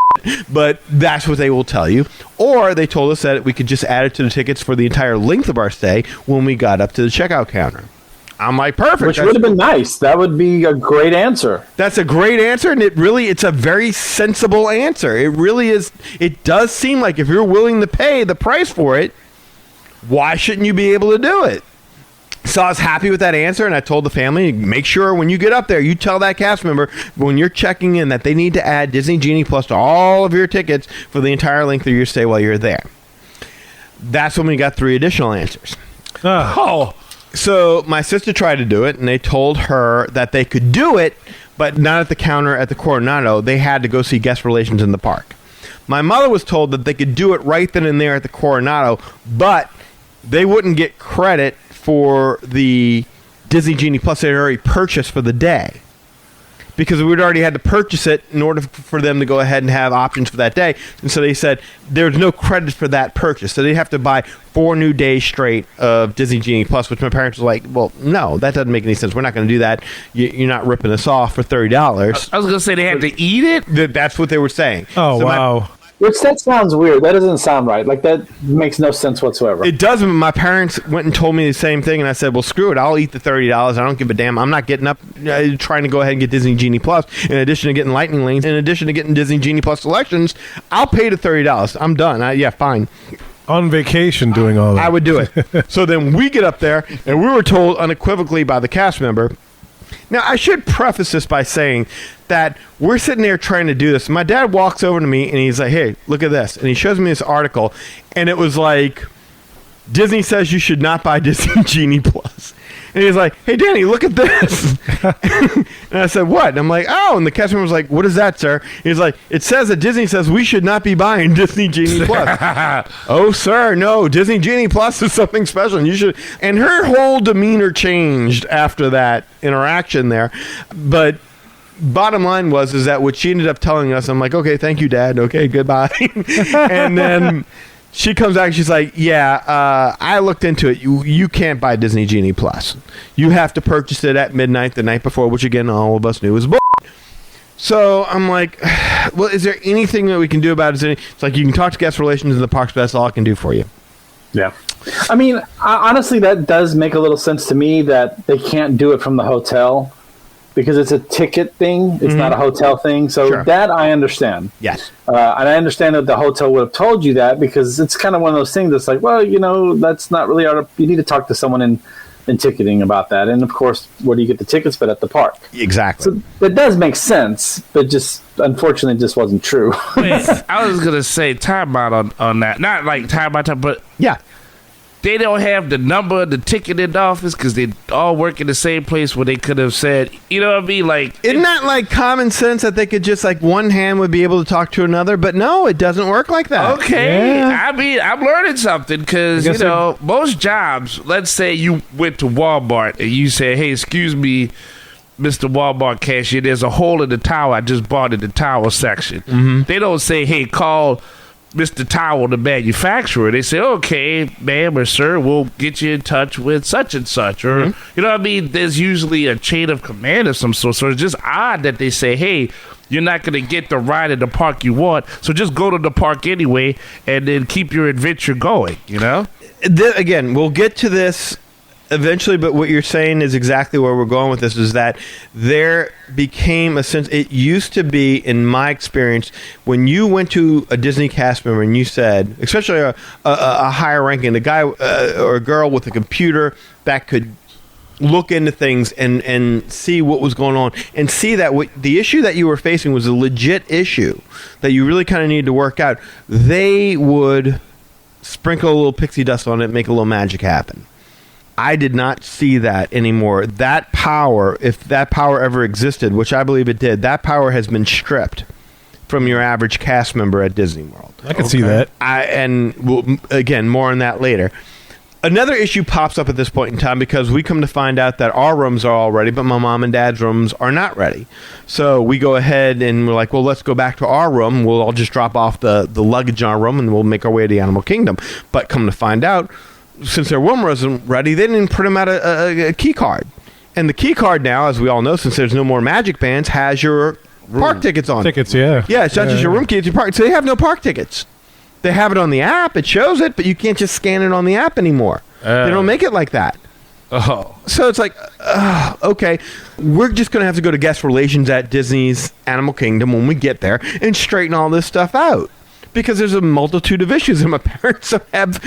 S3: but that's what they will tell you. Or they told us that we could just add it to the tickets for the entire length of our stay when we got up to the checkout counter. I'm like, perfect.
S6: Which would have been nice. That would be a great answer.
S3: That's a great answer, and it's a very sensible answer. It really is. It does seem like if you're willing to pay the price for it, why shouldn't you be able to do it? So I was happy with that answer, and I told the family, make sure when you get up there, you tell that cast member when you're checking in that they need to add Disney Genie Plus to all of your tickets for the entire length of your stay while you're there. That's when we got 3 additional answers.
S2: Oh.
S3: So my sister tried to do it, and they told her that they could do it, but not at the counter at the Coronado. They had to go see guest relations in the park. My mother was told that they could do it right then and there at the Coronado, but they wouldn't get credit for the Disney Genie Plus they had already purchased for the day, because we'd already had to purchase it in order for them to go ahead and have options for that day. And so they said there's no credit for that purchase. So they have to buy 4 new days straight of Disney Genie Plus, which my parents were like, well, no, that doesn't make any sense. We're not going to do that. You're not ripping us off for $30.
S5: I was going to say they had to eat it?
S3: That's what they were saying.
S2: Oh,
S3: So
S2: wow.
S6: Which that sounds weird. That doesn't sound right. Like, that makes no sense whatsoever.
S3: It doesn't. My parents went and told me the same thing, and I said, well, screw it. I'll eat the $30. I don't give a damn. I'm not getting up trying to go ahead and get Disney Genie Plus. In addition to getting Lightning Lanes, in addition to getting Disney Genie Plus selections, I'll pay the $30. I'm done. Yeah, fine.
S2: On vacation doing all that.
S3: I would do it. So then we get up there, and we were told unequivocally by the cast member. Now, I should preface this by saying that we're sitting there trying to do this. My dad walks over to me, and he's like, hey, look at this. And he shows me this article, and it was like, Disney says you should not buy Disney Genie Plus. And he's like, hey, Danny, look at this. And I said, what? And I'm like, oh. And the customer was like, what is that, sir? He's like, it says that Disney says we should not be buying Disney Genie Plus. Oh, sir, no. Disney Genie Plus is something special. And you should. And her whole demeanor changed after that interaction there. But bottom line is that what she ended up telling us, I'm like, okay, thank you, Dad. Okay, goodbye. And then she comes back and she's like, yeah, I looked into it. You can't buy Disney Genie Plus. You have to purchase it at midnight the night before, which, again, all of us knew was bull. So I'm like, well, is there anything that we can do about it? It's like, you can talk to guest relations in the parks, but that's all I can do for you.
S6: Yeah. I mean, honestly, that does make a little sense to me that they can't do it from the hotel because it's a ticket thing. It's not a hotel thing. So
S3: Sure.
S6: That I understand.
S3: Yes.
S6: And I understand that the hotel would have told you that because it's kind of one of those things that's like, well, that's not really you need to talk to someone in ticketing about that. And, of course, where do you get the tickets but at the park?
S3: Exactly.
S6: So that does make sense, but just unfortunately just wasn't true.
S5: Wait, I was going to say time out on that. Not like time by time, but
S3: Yeah.
S5: they don't have the number of the ticket in the office because they all work in the same place where they could have said, you know what I mean? Like,
S3: Isn't that like common sense that they could just like one hand would be able to talk to another? But no, it doesn't work like that.
S5: okay.
S2: Yeah.
S5: I mean, I'm learning something because,
S2: I guess
S5: most jobs, let's say you went to Walmart and you said, hey, excuse me, Mr. Walmart cashier, there's a hole in the towel I just bought in the towel section. Mm-hmm. They don't say, hey, call Mr. Towel, the manufacturer. They say, okay, ma'am or sir, we'll get you in touch with such and such. Or, you know what I mean? There's usually a chain of command of some sort. So it's just odd that they say, hey, you're not going to get the ride in the park you want. So just go to the park anyway and then keep your adventure going,
S3: Again, we'll get to this eventually, but what you're saying is exactly where we're going with this, is that there became a sense. It used to be, in my experience, when you went to a Disney cast member and you said, especially a higher ranking, a guy or a girl with a computer that could look into things and see what was going on and see that the issue that you were facing was a legit issue that you really kind of needed to work out, they would sprinkle a little pixie dust on it and make a little magic happen. I did not see that anymore. That power, if that power ever existed, which I believe it did, that power has been stripped from your average cast member at Disney World.
S2: I can see that.
S3: Again, more on that later. Another issue pops up at this point in time because we come to find out that our rooms are all ready, but my mom and dad's rooms are not ready. So we go ahead and we're like, well, let's go back to our room. We'll all just drop off the luggage in our room and we'll make our way to the Animal Kingdom. But come to find out, since their room wasn't ready, they didn't print them out a key card. And the key card now, as we all know, since there's no more Magic Bands, has your park tickets on it.
S2: Tickets, yeah.
S3: Yeah, it's not just your room key, it's your park. So they have no park tickets. They have it on the app. It shows it, but you can't just scan it on the app anymore. They don't make it like that.
S5: Oh.
S3: So it's like, okay, we're just going to have to go to guest relations at Disney's Animal Kingdom when we get there and straighten all this stuff out. Because there's a multitude of issues, and my parents don't have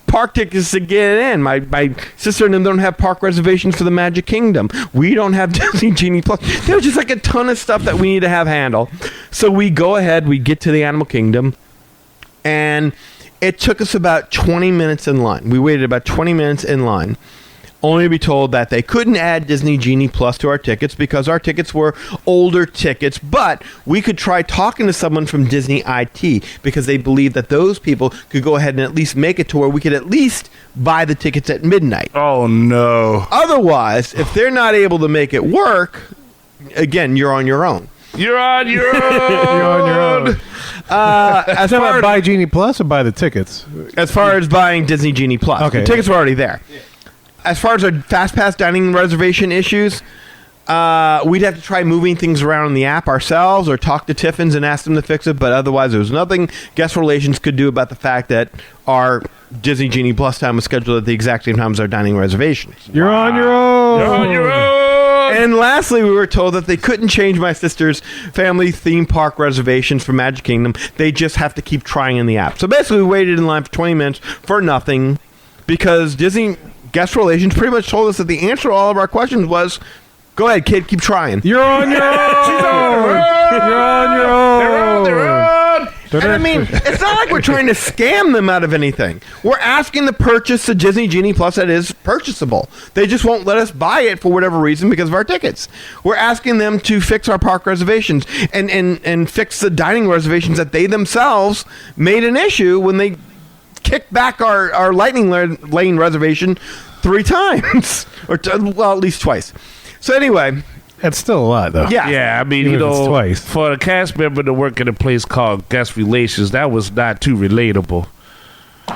S3: park tickets to get in. My sister and them don't have park reservations for the Magic Kingdom. We don't have Disney Genie Plus. There's just like a ton of stuff that we need to have handled. So we go ahead, we get to the Animal Kingdom, and it took us about 20 minutes in line. We waited about 20 minutes in line, only to be told that they couldn't add Disney Genie Plus to our tickets because our tickets were older tickets, but we could try talking to someone from Disney IT because they believed that those people could go ahead and at least make it to where we could at least buy the tickets at midnight.
S5: Oh, no.
S3: Otherwise, if they're not able to make it work, again, you're on your own.
S5: You're on your own.
S2: You're on your own.
S3: As
S2: How
S3: far
S2: about
S3: as,
S2: buy Genie Plus or buy the tickets?
S3: as far as buying Disney Genie Plus,
S2: Okay.
S3: the tickets were already there. As far as our Fast Pass dining reservation issues, we'd have to try moving things around in the app ourselves or talk to Tiffin's and ask them to fix it, but otherwise there was nothing guest relations could do about the fact that our Disney Genie Plus time was scheduled at the exact same time as our dining reservations.
S2: You're on your own.
S5: You're on your own.
S3: And lastly, we were told that they couldn't change my sister's family theme park reservations for Magic Kingdom. They just have to keep trying in the app. So basically, we waited in line for 20 minutes for nothing because Disney guest relations pretty much told us that the answer to all of our questions was, go ahead, kid, keep trying.
S2: You're on your own. You're on your own.
S5: They're on their own.
S3: And I mean, it's not like we're trying to scam them out of anything. We're asking to purchase the Disney Genie Plus that is purchasable. They just won't let us buy it for whatever reason because of our tickets. We're asking them to fix our park reservations and fix the dining reservations that they themselves made an issue when they kicked back our Lightning Lane reservation 3 times. Well, at least twice. So anyway...
S2: That's still a lot, though.
S3: Yeah.
S5: Yeah, I mean,
S2: Even if it's twice.
S5: for a cast member to work in a place called guest relations, that was not too relatable.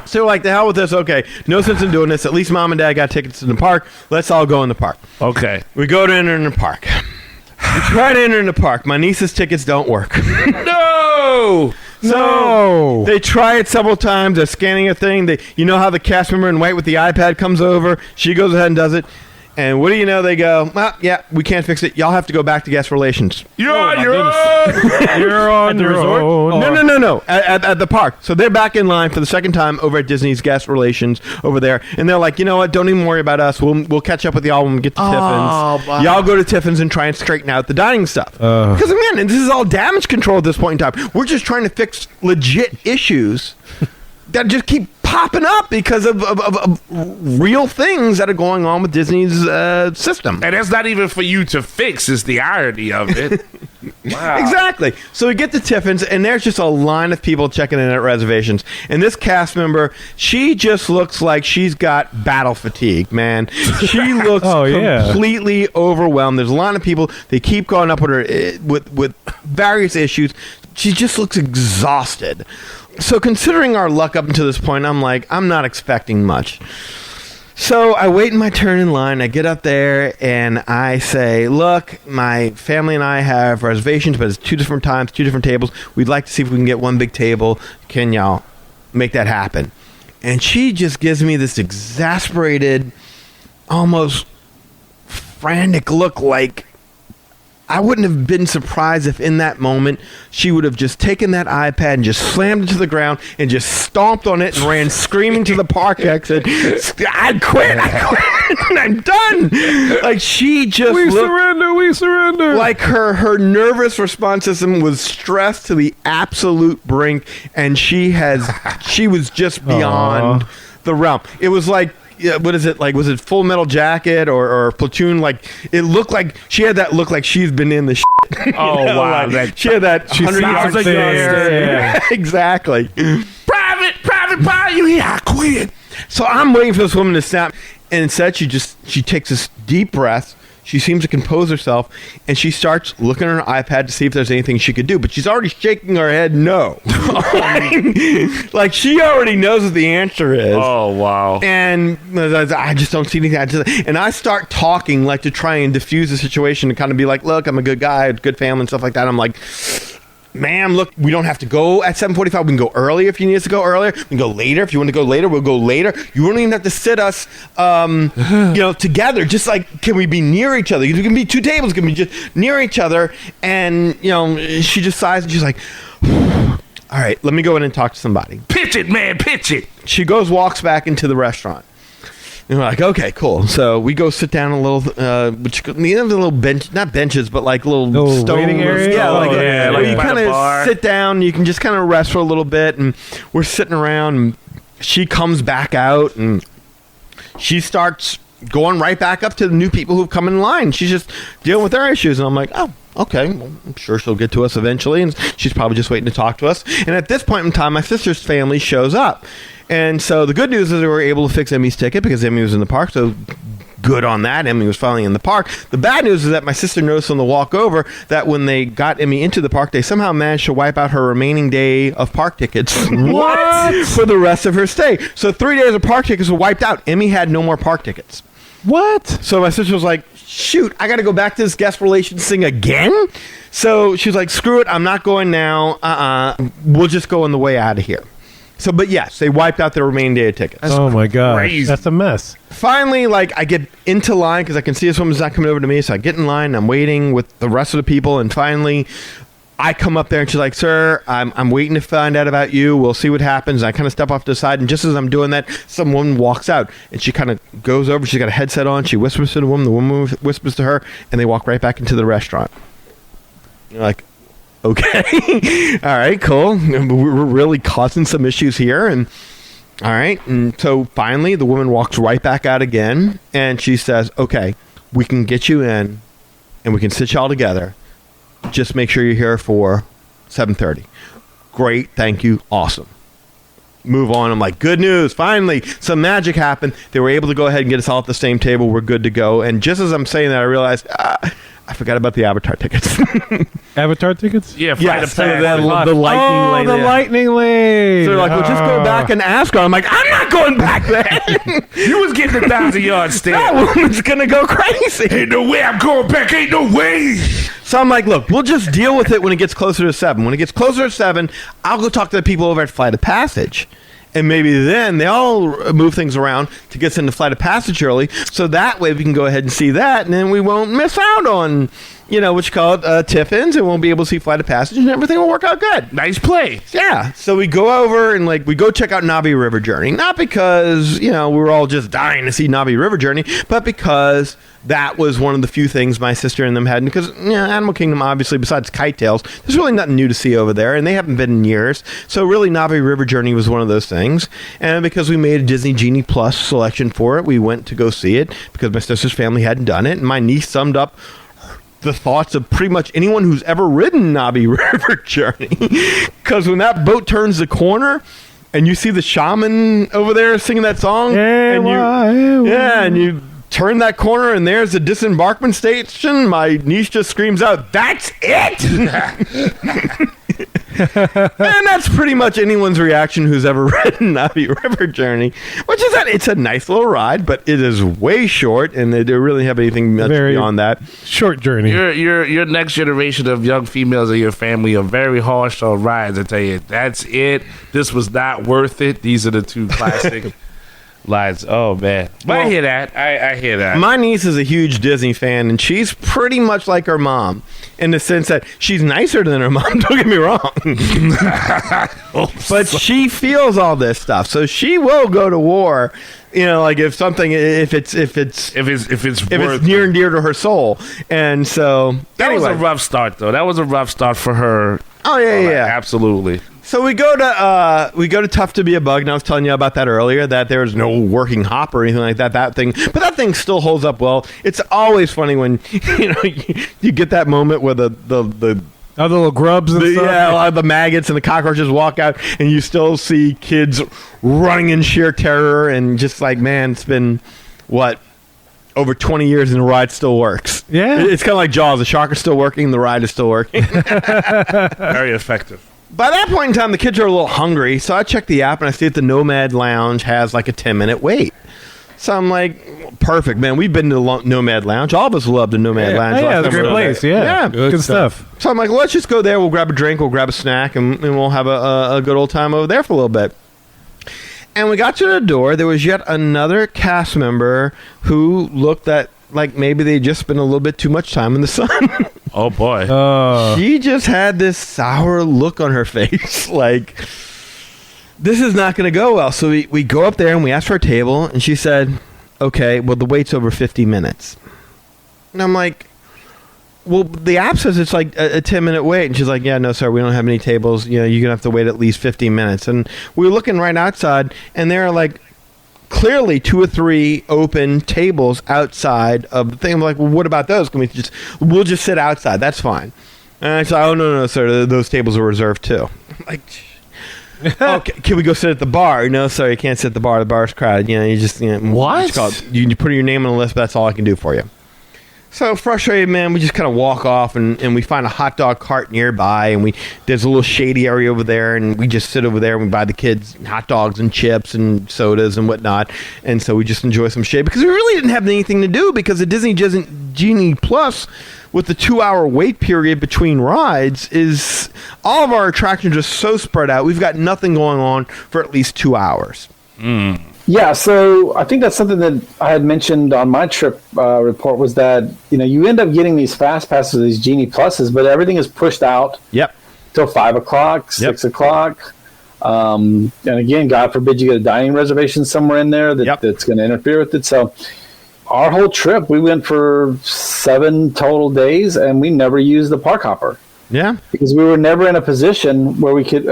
S3: So like, the hell with this. Okay, no sense in doing this. At least mom and dad got tickets to the park. Let's all go in the park.
S5: Okay.
S3: We go to enter in the park. We try to enter in the park. My niece's tickets don't work.
S5: No!
S2: No.
S3: They try it several times. They're scanning a thing. You know how the cast member in white with the iPad comes over? She goes ahead and does it. And what do you know? They go, well, yeah, we can't fix it. Y'all have to go back to guest relations.
S5: You're on your own!
S2: You're on your own.
S3: No. At the park. So they're back in line for the second time over at Disney's guest relations over there. And they're like, you know what? Don't even worry about us. We'll catch up with y'all when we get to Tiffin's.
S5: wow.
S3: Y'all go to Tiffin's and try and straighten out the dining stuff. Because, man, this is all damage control at this point in time. We're just trying to fix legit issues that just keep popping up because of real things that are going on with Disney's system.
S5: And that's not even for you to fix, is the irony of it. Wow.
S3: Exactly. So we get to Tiffin's, and there's just a line of people checking in at reservations. And this cast member, she just looks like she's got battle fatigue, man. She looks completely overwhelmed. There's a lot of people. They keep going up with her with various issues. She just looks exhausted. So considering our luck up until this point, I'm like, I'm not expecting much. So I wait my turn in line. I get up there and I say, look, my family and I have reservations, but it's 2 different times, 2 different tables. We'd like to see if we can get one big table. Can y'all make that happen? And she just gives me this exasperated, almost frantic look like, I wouldn't have been surprised if in that moment she would have just taken that iPad and just slammed it to the ground and just stomped on it and ran screaming to the park exit. I quit. I'm done. Like she just
S2: We surrender.
S3: like her nervous response system was stressed to the absolute brink, and she was just beyond the realm. It was like, what is it like? Was it Full Metal Jacket or Platoon? Like it looked like she had that look like she's been in the shit.
S5: Oh, wow.
S3: Like, she had that 100 yards
S2: like
S3: there. Exactly.
S5: Private, you here? I quit.
S3: So I'm waiting for this woman to snap, And instead, she takes this deep breath. She seems to compose herself, and she starts looking at her iPad to see if there's anything she could do. But she's already shaking her head no. Like, she already knows what the answer is.
S5: Oh, wow.
S3: And I just don't see anything. And I start talking, like, to try and diffuse the situation and kind of be like, look, I'm a good guy, good family and stuff like that. I'm like, ma'am, look, we don't have to go at 7:45. We can go earlier if you need us to go earlier. We can go later. If you want to go later, we'll go later. You won't even have to sit us, together. Just like, can we be near each other? You can be two tables. Can we just near each other? And, she just sighs and she's like, all right, let me go in and talk to somebody.
S5: Pitch it, man, pitch it.
S3: She walks back into the restaurant. And we're like, okay, cool. So we go sit down a little, little bench, not benches, but like little stone
S2: waiting area.
S3: Yeah,
S5: like
S3: you
S5: by
S3: kind
S5: the
S3: of
S5: bar.
S3: sit down. You can just kind of rest for a little bit, and we're sitting around. And she comes back out, and she starts going right back up to the new people who've come in line. She's just dealing with their issues, and I'm like, oh. Okay, well, I'm sure she'll get to us eventually, and she's probably just waiting to talk to us. And at this point in time, my sister's family shows up. And so the good news is we were able to fix Emmy's ticket because Emmy was in the park, so good on that. Emmy was finally in the park. The bad news is that my sister noticed on the walk over that when they got Emmy into the park, they somehow managed to wipe out her remaining day of park tickets. What? For the rest of her stay. So 3 days of park tickets were wiped out. Emmy had no more park tickets.
S2: What?
S3: So my sister was like, shoot, I got to go back to this guest relations thing again? So she was like, screw it, I'm not going now. We'll just go on the way out of here. So, but yes, they wiped out their remaining day of tickets.
S2: Oh my gosh.
S5: crazy.
S2: That's a mess.
S3: Finally, like, I get into line because I can see this woman's not coming over to me. So I get in line, I'm waiting with the rest of the people. And finally, I come up there and she's like, sir, I'm waiting to find out about you. We'll see what happens. And I kind of step off to the side. And just as I'm doing that, some woman walks out. And she kind of goes over. She's got a headset on. She whispers to the woman. The woman whispers to her. And they walk right back into the restaurant. You're like, okay. All right, cool. We're really causing some issues here. And all right. And so finally, the woman walks right back out again. And she says, okay, we can get you in. And we can sit you all together. Just make sure you're here for 7:30. Great. Thank you. Awesome. Move on. I'm like, good news. Finally, some magic happened. They were able to go ahead and get us all at the same table. We're good to go. And just as I'm saying that, I realized I forgot about the Avatar tickets.
S2: Avatar tickets?
S5: Yeah,
S3: Yes,
S5: the
S3: the lightning lane.
S2: The lightning lane.
S3: So they're like, well, just go back and ask her. I'm like, I'm not going back there.
S5: You was getting 1,000-yard stare.
S3: That woman's going to go crazy.
S5: Ain't no way I'm going back. Ain't no way.
S3: So I'm like, look, we'll just deal with it when it gets closer to 7. When it gets closer to 7, I'll go talk to the people over at Flight of Passage. And maybe then they all move things around to get us into Flight of Passage early. So that way we can go ahead and see that. And then we won't miss out on, what you call it, Tiffins. And won't be able to see Flight of Passage. And everything will work out good.
S5: Nice play.
S3: Yeah. So we go over and we go check out Navi River Journey. Not because, we were all just dying to see Navi River Journey. But because that was one of the few things my sister and them had. Because, Animal Kingdom, obviously, besides Kite Tales, there's really nothing new to see over there. And they haven't been in years. So really, Navi River Journey was one of those things. And because we made a Disney Genie Plus selection for it, we went to go see it. Because my sister's family hadn't done it. And my niece summed up the thoughts of pretty much anyone who's ever ridden Navi River Journey. Because when that boat turns the corner and you see the shaman over there singing that song, and you turn that corner and there's the disembarkment station, my niece just screams out, "That's it!" And that's pretty much anyone's reaction who's ever ridden Navi River Journey, which is that it's a nice little ride, but it is way short, and they don't really have anything much beyond that.
S2: Short journey.
S5: Your next generation of young females in your family are very harsh on rides. I tell you, that's it. This was not worth it. These are the two classic lines. Oh man, but I hear that. I hear that.
S3: My niece is a huge Disney fan, and she's pretty much like her mom in the sense that she's nicer than her mom. Don't get me wrong, but she feels all this stuff, so she will go to war. If something, if it's near and dear to her soul, and so
S5: that was a rough start, though. That was a rough start for her.
S3: Oh yeah,
S5: absolutely.
S3: So we go to Tough to Be a Bug, and I was telling you about that earlier, that there's no working hop or anything like that. That thing, but that thing still holds up well. It's always funny when you get that moment where the
S2: little grubs and stuff.
S3: Yeah, a lot of the maggots and the cockroaches walk out, and you still see kids running in sheer terror, and just like, man, it's been over 20 years, and the ride still works.
S2: Yeah.
S3: It's kind of like Jaws. The shark is still working, the ride is still working.
S5: Very effective.
S3: By that point in time, the kids are a little hungry, so I check the app and I see that the Nomad Lounge has like a 10-minute wait. So I'm like, perfect, man. We've been to the Nomad Lounge. All of us love the Nomad Lounge.
S2: Yeah, it's a great place. Yeah. Good stuff.
S3: So I'm like, let's just go there. We'll grab a drink. We'll grab a snack, and we'll have a good old time over there for a little bit. And we got to the door. There was yet another cast member who looked like maybe they just spent a little bit too much time in the sun.
S5: Oh, boy.
S3: She just had this sour look on her face, like, this is not going to go well. So we go up there and we ask for a table, and she said, okay, well, the wait's over 50 minutes. And I'm like, well, the app says it's like a 10-minute wait. And she's like, yeah, no, sir, we don't have any tables. You know, you're going to have to wait at least 15 minutes. And we were looking right outside, and there are like clearly 2 or 3 open tables outside of the thing. I'm like, well, what about those? We'll just sit outside. That's fine. And I said, oh, no, sir, those tables are reserved too. I'm like, okay, can we go sit at the bar? No, sorry, you can't sit at the bar. The bar's crowded. You know, you just
S2: What?
S3: You put your name on the list, but that's all I can do for you. So frustrated, man, we just kind of walk off and we find a hot dog cart nearby, and there's a little shady area over there, and we just sit over there and we buy the kids hot dogs and chips and sodas and whatnot. And so we just enjoy some shade because we really didn't have anything to do, because the Disney Genie Plus, with the 2-hour wait period between rides, is all of our attractions are so spread out. We've got nothing going on for at least 2 hours.
S6: Yeah, so I think that's something that I had mentioned on my trip report, was that, you know, you end up getting these fast passes, these Genie Pluses, but everything is pushed out till 5 o'clock, 6 o'clock. And again, God forbid you get a dining reservation somewhere in there that's going to interfere with it. So our whole trip, we went for 7 total days, and we never used the park hopper.
S3: Yeah.
S6: Because we were never in a position where we could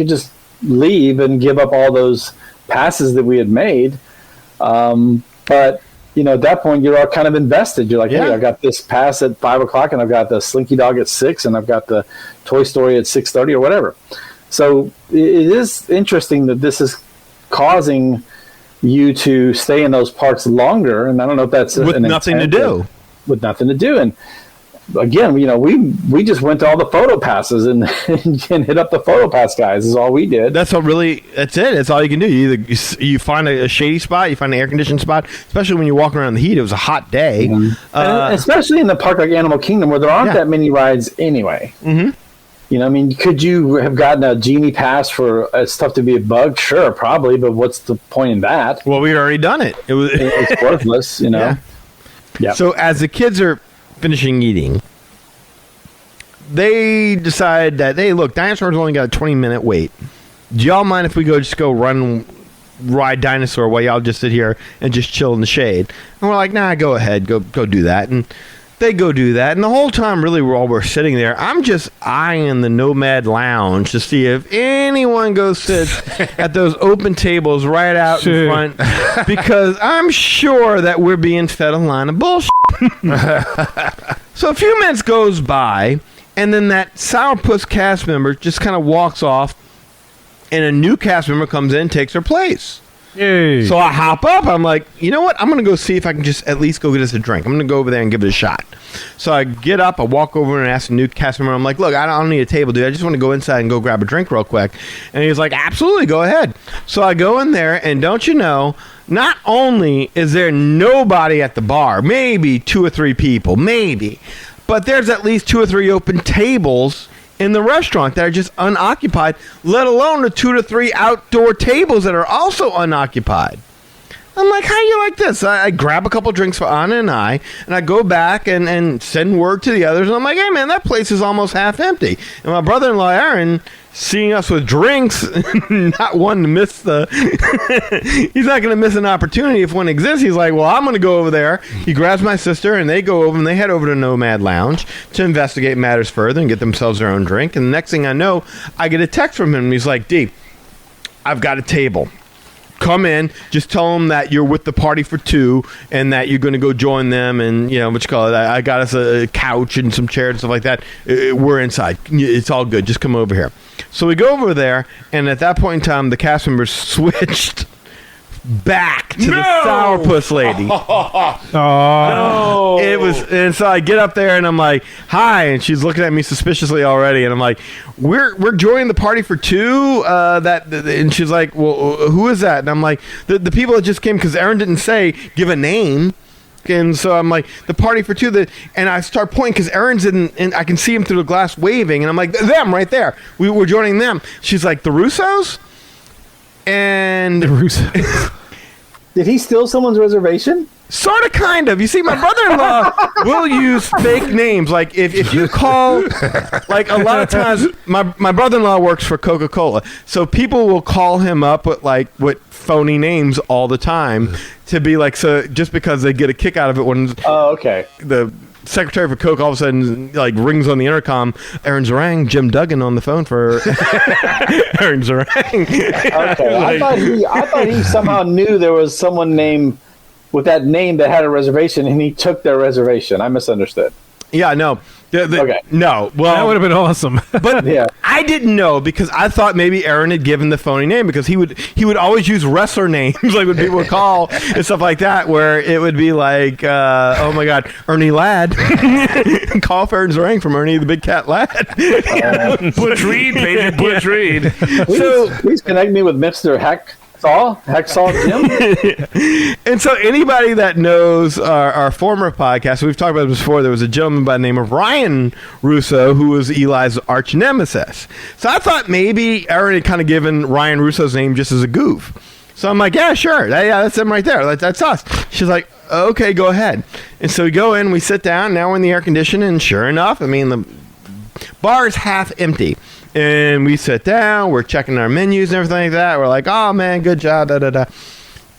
S6: just leave and give up all those passes that we had made. But, you know, at that point, you're all kind of invested. You're like, hey, I got this pass at 5 o'clock, and I've got the Slinky Dog at 6, and I've got the Toy Story at 6:30 or whatever. So it is interesting that this is causing you to stay in those parks longer. And I don't know if that's
S3: with nothing to do.
S6: With nothing to do. And again, you know, we just went to all the photo passes and hit up the photo pass guys is all we did.
S3: That's it. That's all you can do. You find a shady spot, you find an air conditioned spot, especially when you're walking around in the heat. It was a hot day.
S6: Mm-hmm. Especially in the park like Animal Kingdom, where there aren't that many rides anyway. Mm-hmm. You know, I mean, could you have gotten a Genie Pass for stuff to be a bug? Sure, probably, but what's the point in that?
S3: Well, we'd already done it.
S6: It's worthless, you know?
S3: Yeah. So as the kids are finishing eating, they decide that, hey, look, Dinosaur's only got a 20-minute wait. Do y'all mind if we just go ride Dinosaur while y'all just sit here and just chill in the shade? And we're like, nah, go ahead, go do that. And they go do that. And the whole time, really, while we're sitting there, I'm just eyeing the Nomad Lounge to see if anyone goes sit at those open tables right out in front, because I'm sure that we're being fed a line of bullshit. So a few minutes goes by, and then that Sourpuss cast member just kind of walks off, and a new cast member comes in and takes her place.
S2: Yay.
S3: So I hop up. I'm like, you know what? I'm going to go see if I can just at least go get us a drink. I'm going to go over there and give it a shot. So I get up. I walk over and ask the new cast member. I'm like, look, I don't need a table, dude. I just want to go inside and go grab a drink real quick. And he's like, absolutely, go ahead. So I go in there, and don't you know, not only is there nobody at the bar, maybe 2 or 3 people, maybe, but there's at least 2 or 3 open tables in the restaurant that are just unoccupied, let alone the 2 to 3 outdoor tables that are also unoccupied. I'm like, how you like this? I grab a couple drinks for Anna and I go back and send word to the others. And I'm like, hey, man, that place is almost half empty. And my brother-in-law, Aaron, seeing us with drinks, not wanting to miss he's not going to miss an opportunity if one exists. He's like, well, I'm going to go over there. He grabs my sister, and they go over and they head over to Nomad Lounge to investigate matters further and get themselves their own drink. And the next thing I know, I get a text from him. He's like, D, I've got a table. Come in, just tell them that you're with the party for 2 and that you're going to go join them, and, you know, what you call it, I got us a couch and some chairs and stuff like that. We're inside. It's all good. Just come over here. So we go over there, and at that point in time, the cast members switched back to the sourpuss lady.
S2: Oh,
S3: It was, and so I get up there and I'm like, "Hi," and she's looking at me suspiciously already, and I'm like, "We're joining the party for two." And she's like, "Well, who is that?" And I'm like, "The people that just came," because Aaron didn't give a name. And so I'm like, the party for two, and I start pointing because Aaron's and I can see him through the glass waving, and I'm like, them right there. We're joining them. She's like, the Russos? And
S2: the Russos.
S8: Did he steal someone's reservation?
S3: Sort of, kind of. You see, my brother-in-law will use fake names. Like, if you call, like, a lot of times, my brother-in-law works for Coca-Cola, so people will call him up with phony names all the time to be like, so just because they get a kick out of it when the secretary for Coke all of a sudden like rings on the intercom, Aaron Zarang, Jim Duggan on the phone for Aaron Zarang.
S8: Okay, I thought he somehow knew there was someone named with that name that had a reservation, and he took their reservation. I misunderstood.
S3: Yeah, no.
S8: Okay.
S3: No, well,
S2: That would have been awesome.
S3: but
S8: Yeah.
S3: I didn't know because I thought maybe Aaron had given the phony name because he would always use wrestler names like when people would call and stuff like that, where it would be like, oh my God, Ernie Ladd, call for Aaron Zarang from Ernie the Big Cat Ladd.
S5: Butch Reed, baby, Butch Reed.
S8: Please connect me with Mr. Hacksaw Jim.
S3: And so anybody that knows our former podcast, we've talked about this before, there was a gentleman by the name of Ryan Russo who was Eli's arch nemesis. So I thought maybe Aaron had kind of given Ryan Russo's name just as a goof. So I'm like, yeah, sure. Yeah, that's him right there. That's us. She's like, okay, go ahead. And so we go in, we sit down. Now we're in the air conditioning, and sure enough, I mean, the bar is half empty. And we sit down, we're checking our menus and everything like that. We're like, oh, man, good job, da-da-da.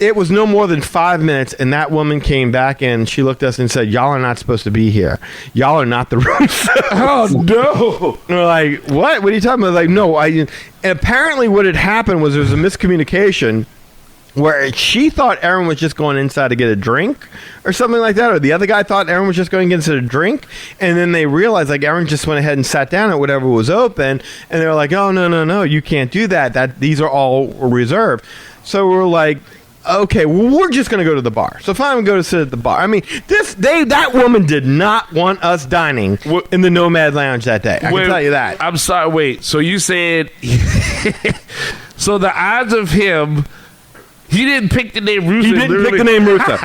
S3: It was no more than 5 minutes, and that woman came back, and she looked at us and said, y'all are not supposed to be here. Y'all are not the Russos.
S5: Oh, no.
S3: And we're like, what? What are you talking about? Like, no. And apparently what had happened was there was a miscommunication where she thought Aaron was just going inside to get a drink or something like that, or the other guy thought Aaron was just going to get inside a drink, and then they realized like Aaron just went ahead and sat down at whatever was open, and they were like, oh, no, you can't do that. These are all reserved. So we're like, okay, well, we're just going to go to the bar. So finally we go to sit at the bar. I mean, that woman did not want us dining in the Nomad Lounge that day. I can tell you that.
S5: I'm sorry, wait. So you said, so the odds of him, he didn't pick the name Russo.
S3: He didn't pick the name Russo.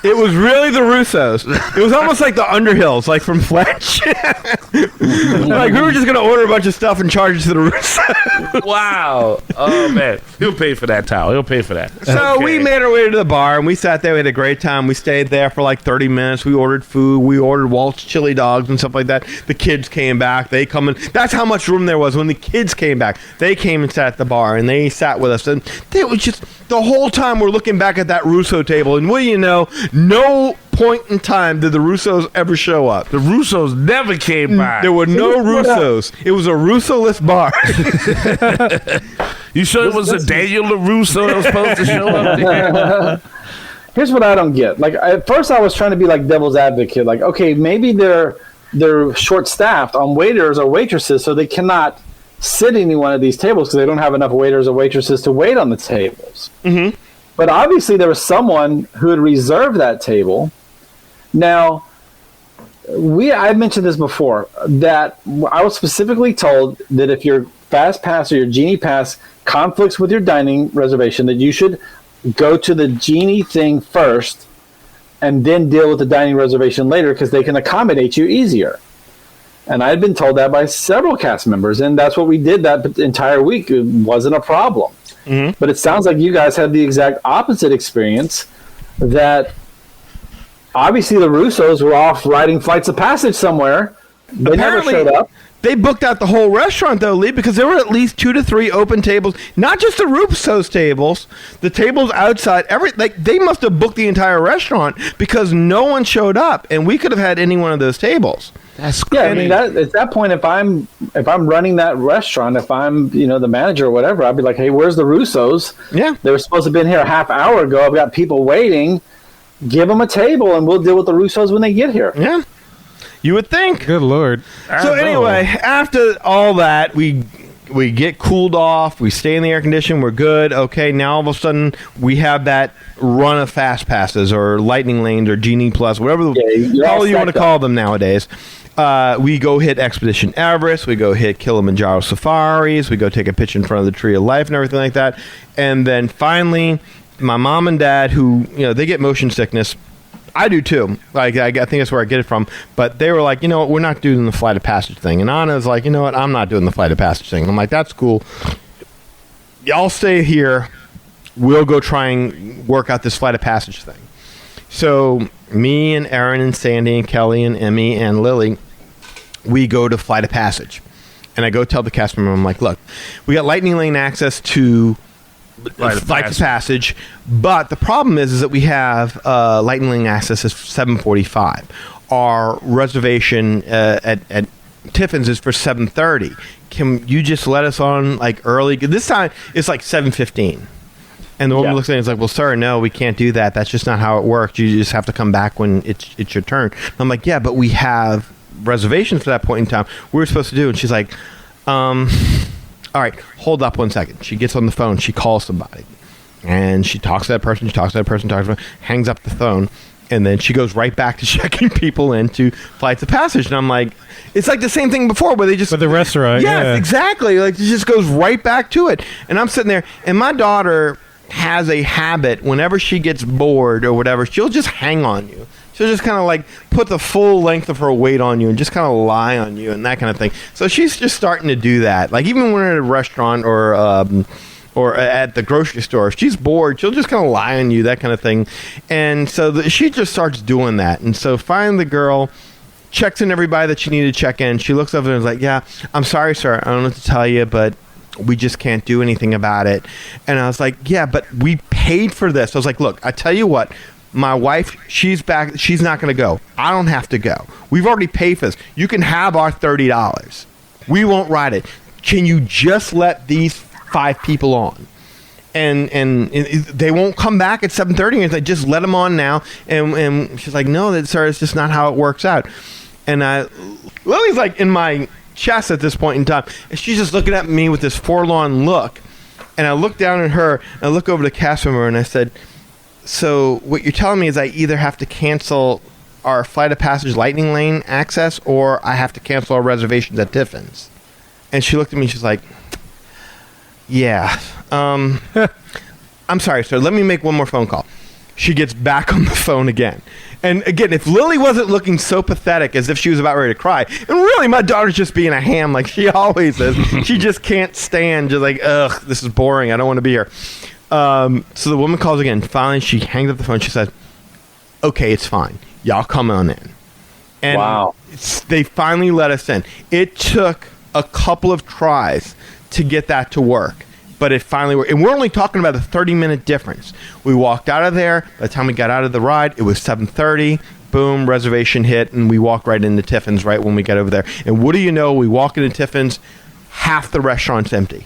S3: It was really the Russos. It was almost like the Underhills, like from Fletch. Like we were just going to order a bunch of stuff and charge it to the Russos.
S5: Wow. Oh, man. He'll pay for that towel. He'll pay for that.
S3: So
S5: Okay.
S3: we made our way to the bar, and we sat there. We had a great time. We stayed there for like 30 minutes. We ordered food. We ordered Walt's chili dogs and stuff like that. The kids came back. They come in. That's how much room there was when the kids came back. They came and sat at the bar, and they sat with us. And they was just the whole time we're looking back at that Russo table. And what do you know? No point in time did the Russos ever show up.
S5: The Russos never came by.
S3: There were no Russos. It was a Russo-less bar.
S5: You sure it was a Daniel LaRusso that was supposed to show up there?
S8: Here's what I don't get. Like at first, I was trying to be like devil's advocate. Like, okay, maybe they're short-staffed on waiters or waitresses, so they cannot sit any one of these tables because they don't have enough waiters or waitresses to wait on the tables. Mm-hmm. But obviously, there was someone who had reserved that table. Now, I mentioned this before, that I was specifically told that if your Fast Pass or your Genie Pass conflicts with your dining reservation, that you should go to the Genie thing first and then deal with the dining reservation later because they can accommodate you easier. And I had been told that by several cast members, and that's what we did that entire week. It wasn't a problem. Mm-hmm. But it sounds like you guys had the exact opposite experience, that obviously the Russos were off riding flights of passage somewhere. They never showed up.
S3: They booked out the whole restaurant, though, Lee, because there were at least 2 to 3 open tables. Not just the Russos tables, the tables outside. They must have booked the entire restaurant because no one showed up, and we could have had any one of those tables.
S5: That's crazy.
S8: Yeah, I mean, at that point, if I'm running that restaurant, if I'm the manager or whatever, I'd be like, hey, where's the Russos?
S3: Yeah,
S8: they were supposed to have been here a half hour ago. I've got people waiting. Give them a table, and we'll deal with the Russos when they get here.
S3: Yeah, you would think.
S2: Good Lord.
S3: So anyway, after all that, we We get cooled off. We stay in the air condition. We're good. Okay, now all of a sudden we have that run of fast passes or lightning lanes or Genie Plus, whatever the hell you want to call them nowadays. We go hit Expedition Everest. We go hit Kilimanjaro safaris. We go take a picture in front of the Tree of Life and everything like that. And then finally, my mom and dad, who, they get motion sickness. I do too. Like, I think that's where I get it from. But they were like, we're not doing the flight of passage thing. And Anna's like, I'm not doing the flight of passage thing. And I'm like, that's cool. Y'all stay here. We'll go try and work out this flight of passage thing. So me and Aaron and Sandy and Kelly and Emmy and Lily, we go to flight of passage. And I go tell the cast member, I'm like, look, we got lightning lane access to flight of passage, but the problem is that we have lightning lane access is 7:45. Our reservation at Tiffin's is for 7:30. Can you just let us on like early? This time it's like 7:15. And the woman looks at me and is like, well, sir, no, we can't do that. That's just not how it works. You just have to come back when it's your turn. And I'm like, yeah, but we have reservations for that point in time. We were supposed to do. And she's like, all right, hold up one second. She gets on the phone. She calls somebody. And she talks to that person. She talks to that person. Hangs up the phone. And then she goes right back to checking people into flights of passage. And I'm like, it's like the same thing before where they just...
S2: But the restaurant,
S3: yeah. Exactly. Like, it just goes right back to it. And I'm sitting there. And my daughter has a habit, whenever she gets bored or whatever, she'll just hang on you. She'll just kind of like put the full length of her weight on you and just kind of lie on you and that kind of thing. So she's just starting to do that. Like, even when we're at a restaurant or at the grocery store, if she's bored, she'll just kind of lie on you, that kind of thing. And so she just starts doing that. And so finally the girl checks in everybody that she needed to check in. She looks over and is like, yeah, I'm sorry, sir. I don't know what to tell you, but we just can't do anything about it. And I was like, yeah, but we paid for this. I was like, look, I tell you what, my wife, she's back. She's not going to go. I don't have to go. We've already paid for this. You can have our $30. We won't ride it. Can you just let these 5 people on? And they won't come back at 7:30. And they just let them on now. And she's like, no, sir, it's just not how it works out. And Lily's like in my chest at this point in time, and she's just looking at me with this forlorn look. And I look down at her, and I look over to the cast member, and I said, so what you're telling me is I either have to cancel our flight of passage lightning lane access, or I have to cancel our reservations at Tiffin's. And she looked at me, she's like, yeah, I'm sorry, sir, let me make one more phone call. She gets back on the phone again. And again, if Lily wasn't looking so pathetic as if she was about ready to cry, and really my daughter's just being a ham like she always is. She just can't stand, just like, ugh, this is boring. I don't want to be here. So the woman calls again. Finally, she hangs up the phone. She says, okay, it's fine. Y'all come on in. And
S8: wow.
S3: They finally let us in. It took a couple of tries to get that to work. But it finally worked. And we're only talking about a 30-minute difference. We walked out of there. By the time we got out of the ride, it was 7:30. Boom, reservation hit, and we walked right into Tiffin's right when we got over there. And what do you know? We walk into Tiffin's, half the restaurant's empty.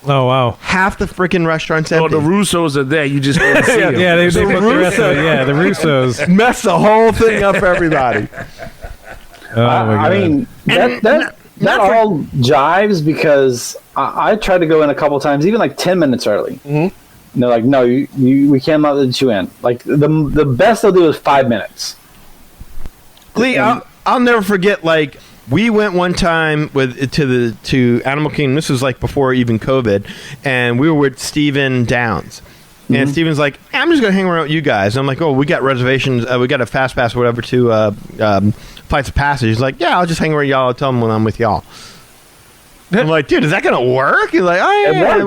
S2: Oh, wow.
S3: Half the freaking restaurant's empty.
S5: Oh, the Russos are there. You just can't see them.
S2: Yeah, they picked the rest of it. Yeah, the Russos.
S3: Messed the whole thing up for everybody.
S2: Oh, my God.
S8: I mean, that all jives because I tried to go in a couple times, even like 10 minutes early. Mm-hmm. And they're like, no, we cannot let you in. Like, the best they'll do is 5 minutes.
S3: Lee, I'll never forget, like, we went one time to Animal Kingdom. This was like before even COVID, and we were with Steven Downs. And mm-hmm. Steven's like, I'm just going to hang around with you guys. And I'm like, oh, we got reservations. We got a fast pass or whatever to Flights of Passage. He's like, yeah, I'll just hang around with y'all. I'll tell them when I'm with y'all. I'm like, dude, is that going to work? He's like, oh, yeah, it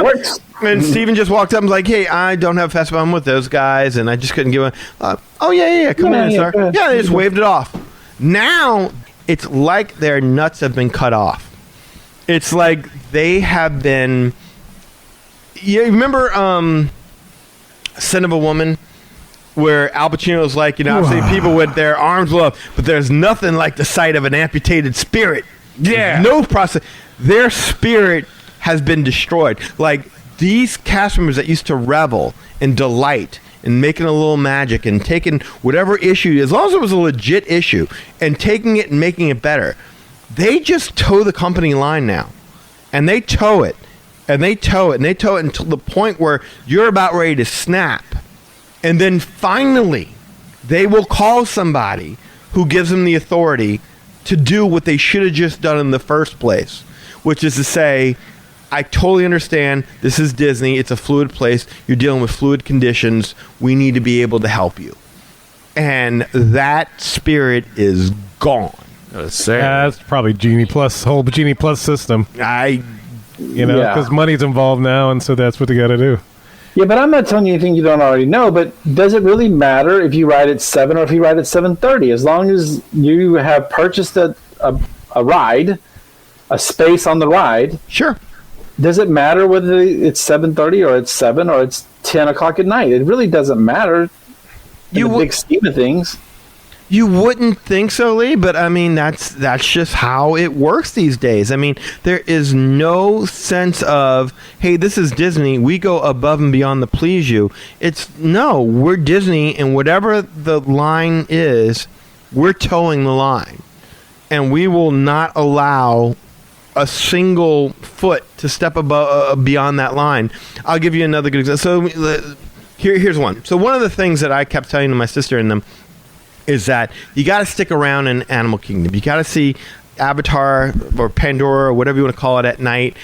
S3: works. And Steven just walked up and was like, hey, I don't have a fast pass. I'm with those guys. And I just couldn't give a, oh, yeah, come in, sir. Yeah, they just waved it off. Now, it's like their nuts have been cut off. It's like they have been... You remember Son of a Woman, where Al Pacino's like, I've seen people with their arms up, but there's nothing like the sight of an amputated spirit. Yeah. There's no process. Their spirit has been destroyed. Like, these cast members that used to revel and delight in making a little magic and taking whatever issue, as long as it was a legit issue, and taking it and making it better, they just toe the company line now. and they tow it, and they tow it, and they tow it until the point where you're about ready to snap. And then finally, they will call somebody who gives them the authority to do what they should have just done in the first place, which is to say, I totally understand. This is Disney. It's a fluid place. You're dealing with fluid conditions. We need to be able to help you. And that spirit is gone.
S2: That's probably Genie Plus, whole Genie Plus system. Because money's involved now, and so that's what they got to do.
S8: Yeah, but I'm not telling you anything you don't already know. But does it really matter if you ride at 7 or if you ride at 7:30? As long as you have purchased a ride, a space on the ride.
S3: Sure.
S8: Does it matter whether it's 7:30 or it's 7 or it's 10 o'clock at night? It really doesn't matter in the big scheme of things.
S3: You wouldn't think so, Lee, but I mean, that's just how it works these days. I mean, there is no sense of, hey, this is Disney, we go above and beyond to please you. We're Disney, and whatever the line is, we're towing the line. And we will not allow a single foot to step beyond that line. I'll give you another good example. So here's one. So one of the things that I kept telling to my sister and them is that you got to stick around in Animal Kingdom. You got to see Avatar or Pandora or whatever you want to call it at night.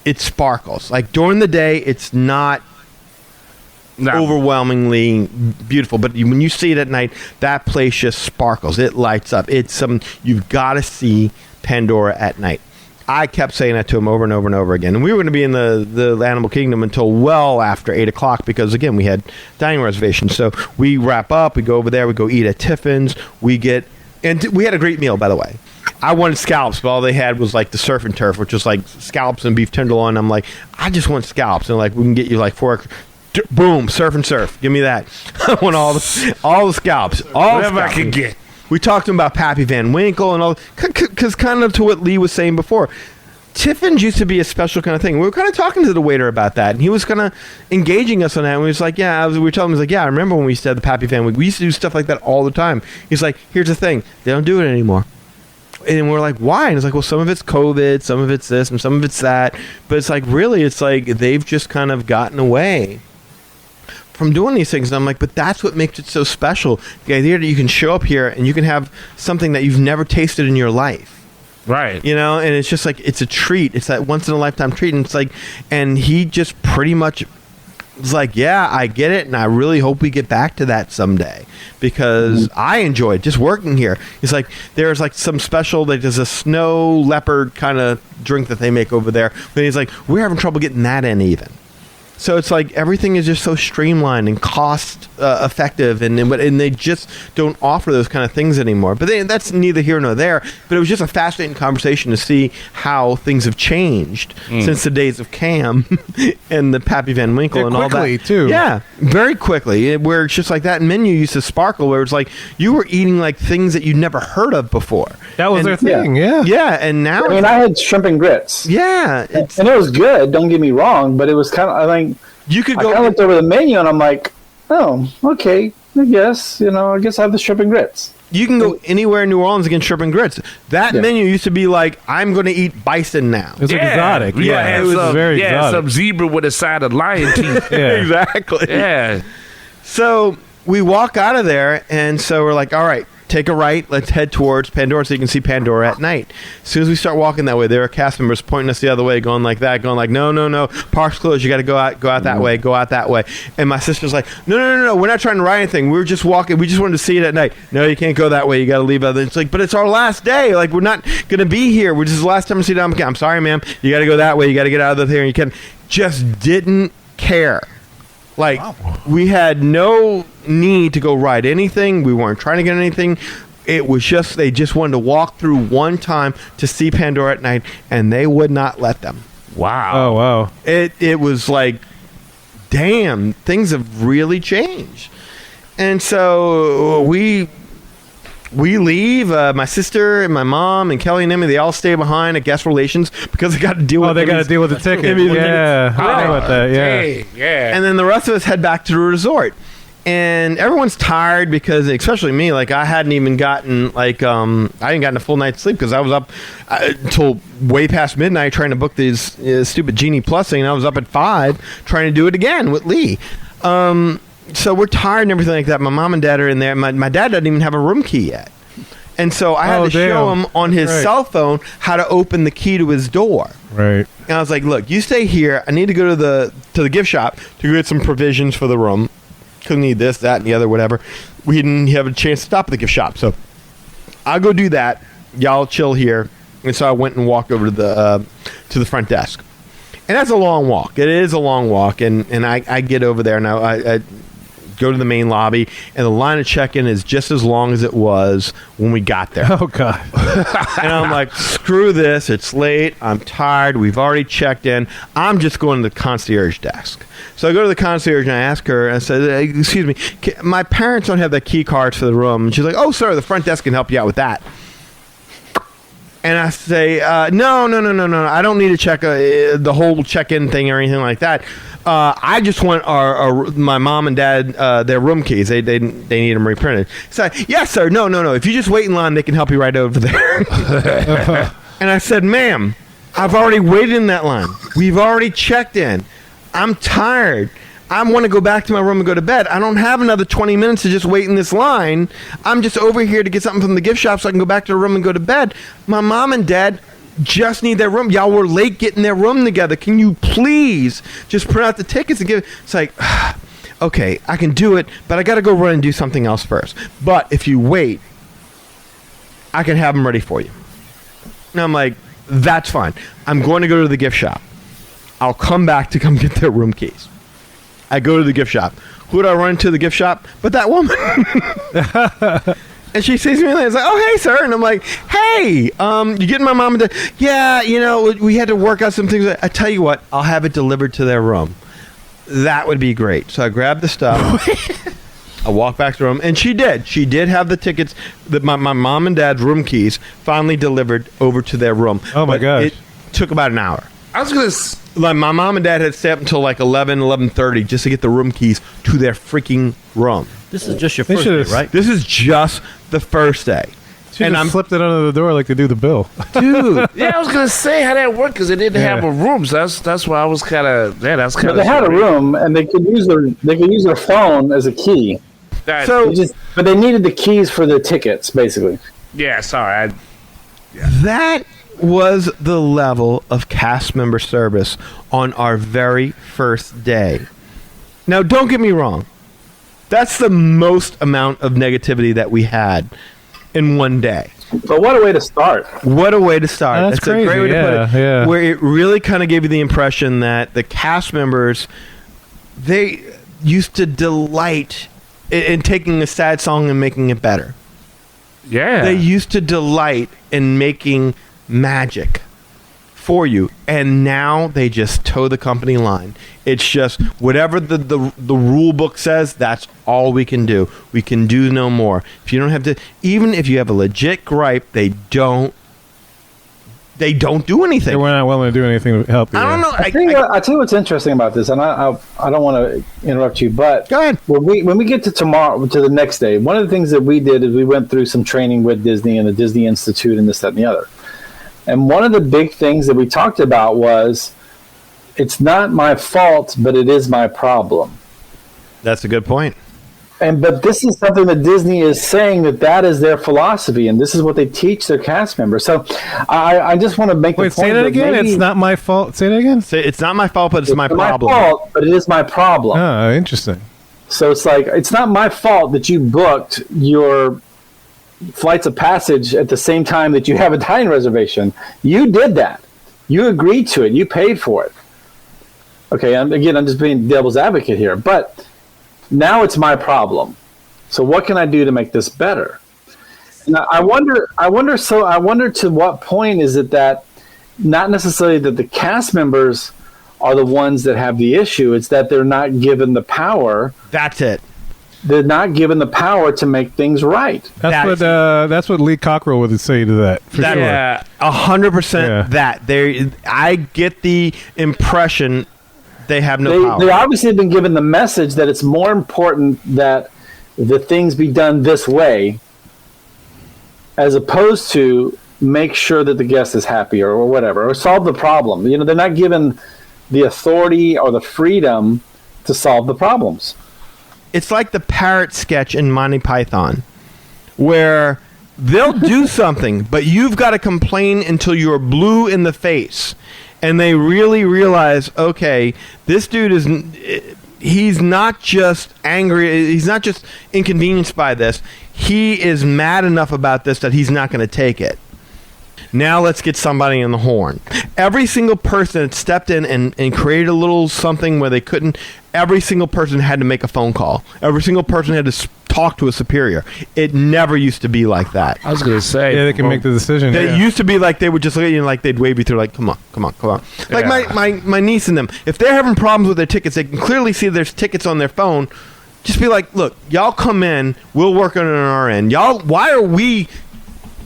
S3: It sparkles. Like during the day, it's not overwhelmingly beautiful, but when you see it at night, that place just sparkles. It lights up. You've got to see Pandora at night. I kept saying that to him over and over and over again. And we were going to be in the Animal Kingdom until well after 8 o'clock because, again, we had dining reservations. So we wrap up, we go over there, we go eat at Tiffin's. We had a great meal, by the way. I wanted scallops, but all they had was like the surf and turf, which was like scallops and beef tenderloin. I'm like, I just want scallops. And like, we can get you like 4. Boom, surf and surf. Give me that. I want all the scallops.
S5: Whatever I can get.
S3: We talked to him about Pappy Van Winkle and all, because kind of to what Lee was saying before, Tiffin's used to be a special kind of thing. We were kind of talking to the waiter about that, and he was kind of engaging us on that. And we was like, we were telling him, I remember when we used to have the Pappy Van Winkle. We used to do stuff like that all the time. He's like, here's the thing, they don't do it anymore. And we're like, why? And it's like, well, some of it's COVID, some of it's this, and some of it's that. But it's like, really, it's like they've just kind of gotten away from doing these things. And I'm like, but that's what makes it so special. The idea that you can show up here and you can have something that you've never tasted in your life.
S5: Right.
S3: And it's just like, it's a treat. It's that once in a lifetime treat. And it's like, and he just pretty much was like, yeah, I get it. And I really hope we get back to that someday because I enjoyed just working here. He's like, there's like some special, like there's a snow leopard kind of drink that they make over there. But he's like, we're having trouble getting that in even. So it's like everything is just so streamlined and cost effective, and they just don't offer those kind of things anymore. But that's neither here nor there. But it was just a fascinating conversation to see how things have changed since the days of Cam and the Pappy Van Winkle and all that.
S2: Quickly, too.
S3: Yeah, very quickly. Where it's just like that menu used to sparkle, where it's like you were eating like things that you'd never heard of before.
S2: That was their thing, yeah.
S3: Yeah, and now...
S8: I mean, I had shrimp and grits.
S3: Yeah.
S8: And it was good, don't get me wrong, but it was kind of, I think...
S3: You could go.
S8: I looked over the menu and I'm like, oh, okay, I guess I have the shrimp and grits.
S3: You can go anywhere in New Orleans and get shrimp and grits. That menu used to be like, I'm going to eat bison now.
S2: It was exotic.
S5: Yeah,
S2: it was very exotic.
S5: Some zebra with a side of lion teeth.
S3: Exactly.
S5: Yeah.
S3: So we walk out of there, and so we're like, all right, take a right. Let's head towards Pandora so you can see Pandora at night. As soon as we start walking that way, there are cast members pointing us the other way, going like that, going like, no, park's closed. You got to go out that way, go out that way. And my sister's like, no, we're not trying to ride anything. We were just walking. We just wanted to see it at night. No, you can't go that way. You got to leave. It's like, but it's our last day. Like, we're not going to be here. This is the last time we see it. I'm sorry, ma'am. You got to go that way. You got to get out of here. And you can just didn't care. Like, we had no need to go ride anything. We weren't trying to get anything. It was just, they just wanted to walk through one time to see Pandora at night, and they would not let them.
S5: Wow.
S2: Oh, wow.
S3: It was like, damn, things have really changed. And so we leave. My sister and my mom and Kelly and Emmy, they all stay behind at guest relations because they got to deal with
S2: they got to deal with the ticket. Yeah. I know about that. Yeah.
S5: Yeah.
S3: And then the rest of us head back to the resort. And everyone's tired because, especially me, like I hadn't even gotten I hadn't gotten a full night's sleep because I was up until way past midnight trying to book these stupid Genie Plus thing, and I was up at 5 trying to do it again with Lee. So we're tired and everything like that. My mom and dad are in there. My dad doesn't even have a room key yet. And so I had to show him on his cell phone how to open the key to his door.
S2: Right.
S3: And I was like, look, you stay here. I need to go to the gift shop to get some provisions for the room. Couldn't need this, that, and the other, whatever. We didn't have a chance to stop at the gift shop. So I'll go do that. Y'all chill here. And so I went and walked over to the front desk. And that's a long walk. It is a long walk. And I get over there and I go to the main lobby, and the line of check-in is just as long as it was when we got there.
S2: Oh, God.
S3: And I'm like, screw this. It's late. I'm tired. We've already checked in. I'm just going to the concierge desk. So I go to the concierge, and I ask her, and I said, excuse me, my parents don't have the key cards for the room. And she's like, oh, sir, the front desk can help you out with that. And I say, no. I don't need to check the whole check-in thing or anything like that. I just want my mom and dad their room keys. They need them reprinted. So, yes, sir. No. If you just wait in line, they can help you right over there. And I said, ma'am, I've already waited in that line. We've already checked in. I'm tired. I want to go back to my room and go to bed. I don't have another 20 minutes to just wait in this line. I'm just over here to get something from the gift shop so I can go back to the room and go to bed. My mom and dad just need their room. Y'all were late getting their room together. Can you please just print out the tickets and give it? It's like, okay, I can do it, but I got to go run and do something else first. But if you wait, I can have them ready for you. And I'm like, that's fine. I'm going to go to the gift shop. I'll come back to come get their room keys. I go to the gift shop. Who do I run into the gift shop? But that woman. And she sees me and is like, oh, hey, sir. And I'm like, hey, you getting my mom and dad? Yeah, we had to work out some things. I tell you what, I'll have it delivered to their room. That would be great. So I grabbed the stuff. I walked back to the room, and she did. She did have the tickets, my mom and dad's room keys, finally delivered over to their room.
S2: Oh, my gosh.
S3: It took about an hour.
S5: I was going to...
S3: Like, my mom and dad had stayed up until like 11:30 just to get the room keys to their freaking room.
S7: This is just your first day, right?
S3: This is just the first day.
S2: And I slipped it under the door like they do the bill.
S3: Dude.
S5: Yeah, I was going to say how that worked because they didn't have a room. So that's why I was kind of... Yeah, that's kind of...
S8: But they had a room, and they could use their phone as a key. But they needed the keys for the tickets, basically.
S5: Yeah, sorry.
S3: That was the level of cast member service on our very first day. Now, don't get me wrong. That's the most amount of negativity that we had in one day.
S8: But what a way to start.
S3: What a way to start.
S2: That's crazy.
S3: A great way to put it.
S2: Yeah.
S3: Where it really kind of gave you the impression that the cast members, they used to delight in taking a sad song and making it better.
S5: Yeah.
S3: They used to delight in making magic for you, and now they just toe the company line. It's just whatever the rule book says, that's all we can do. We can do no more. If you don't have to, even if you have a legit gripe, they don't do anything.
S2: We're not willing to do anything to help you.
S3: I don't know.
S8: I tell you what's interesting about this, and I don't want to interrupt you, but
S3: go ahead.
S8: When we get to tomorrow, to the next day, one of the things that we did is we went through some training with Disney and the Disney Institute and this, that, and the other. And one of the big things that we talked about was, it's not my fault, but it is my problem.
S3: That's a good point.
S8: But this is something that Disney is saying that is their philosophy, and this is what they teach their cast members. So I just want to make the point.
S2: Say that again? It's not my fault. Say that again?
S3: It's not my fault, but it's my problem.
S8: My fault, but it is my problem.
S2: Oh, interesting.
S8: So it's like, it's not my fault that you booked your flights of passage at the same time that you have a dining reservation. You did that. You agreed to it. You paid for it. Okay, I'm just being devil's advocate here, but now it's my problem. So what can I do to make this better? And I wonder to what point is it that not necessarily that the cast members are the ones that have the issue, it's that they're not given the power.
S3: That's it.
S8: They're not given the power to make things right.
S2: That's what Lee Cockrell would say to that. For sure.
S3: Yeah, 100%. That I get the impression they have no power.
S8: They obviously have been given the message that it's more important that the things be done this way, as opposed to make sure that the guest is happy or whatever, or solve the problem. You know, they're not given the authority or the freedom to solve the problems.
S3: It's like the parrot sketch in Monty Python, where they'll do something, but you've got to complain until you're blue in the face. And they really realize, okay, this dude he's not just angry, he's not just inconvenienced by this, he is mad enough about this that he's not going to take it. Now let's get somebody in the horn. Every single person that stepped in and created a little something where they couldn't, every single person had to make a phone call. Every single person had to talk to a superior. It never used to be like that.
S5: I was going to say.
S2: Yeah, they can make the decision.
S3: It used to be like they would just look at you and like they'd wave you through like, come on. Like my niece and them, if they're having problems with their tickets, they can clearly see there's tickets on their phone. Just be like, look, y'all come in, we'll work on it on our end. Y'all, why are we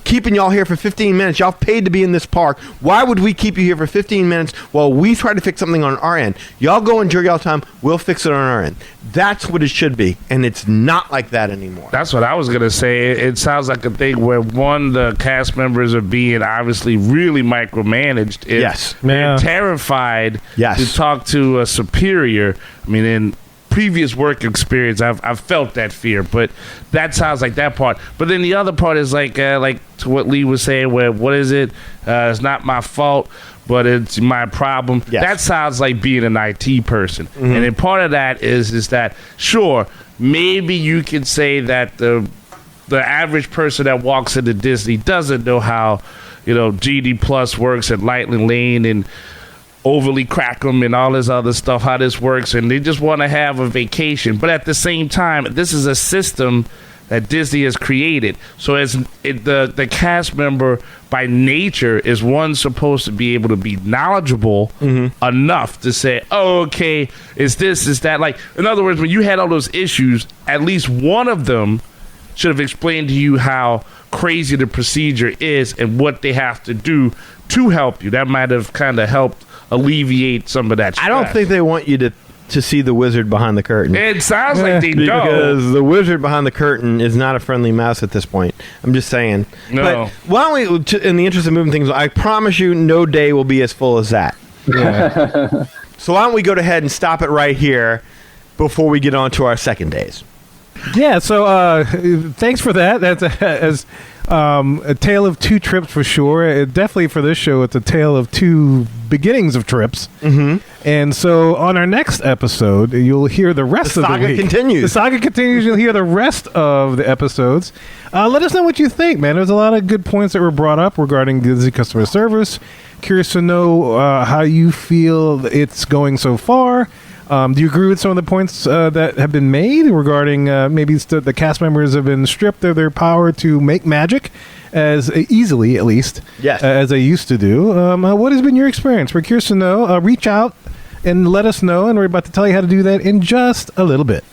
S3: keeping y'all here for 15 minutes? Y'all paid to be in this park. Why would we keep you here for 15 minutes while we try to fix something on our end? Y'all go enjoy y'all time. We'll fix it on our end. That's what it should be, and it's not like that anymore.
S5: That's what I was going to say. It sounds like a thing where, one, the cast members are being obviously really micromanaged.
S3: Yes.
S5: They're terrified to talk to a superior. I mean, in previous work experience, I've felt that fear, but that sounds like that part. But then the other part is like to what Lee was saying, where what is it? It's not my fault, but it's my problem.
S3: Yes.
S5: That sounds like being an IT person. Mm-hmm. And then part of that is that, sure, maybe you could say that the average person that walks into Disney doesn't know how, GD Plus works at Lightning Lane and overly crack them and all this other stuff, how this works, and they just want to have a vacation. But at the same time, this is a system that Disney has created. So as the cast member by nature is one supposed to be able to be knowledgeable enough to say, oh, okay, is this, is that. Like, in other words, when you had all those issues, at least one of them should have explained to you how crazy the procedure is and what they have to do to help you. That might have kind of helped alleviate some of that stress.
S3: I don't think they want you to see the wizard behind the curtain.
S5: It sounds like they don't.
S3: Because the wizard behind the curtain is not a friendly mouse at this point. I'm just saying.
S5: No.
S3: But why don't we, in the interest of moving things, I promise you no day will be as full as that.
S2: Yeah.
S3: So why don't we go ahead and stop it right here before we get on to our second days.
S2: Yeah, so thanks for that. That's a tale of two trips for sure. Definitely for this show, it's a tale of two beginnings of trips. Mm-hmm. And so on our next episode, you'll hear the rest of the week.
S3: The saga continues.
S2: The saga continues. You'll hear the rest of the episodes. Let us know what you think, man. There's a lot of good points that were brought up regarding Disney customer service. Curious to know how you feel it's going so far. Do you agree with some of the points that have been made regarding maybe the cast members have been stripped of their power to make magic as easily, at least, as they used to do? What has been your experience? We're curious to know. Reach out and let us know, and we're about to tell you how to do that in just a little bit.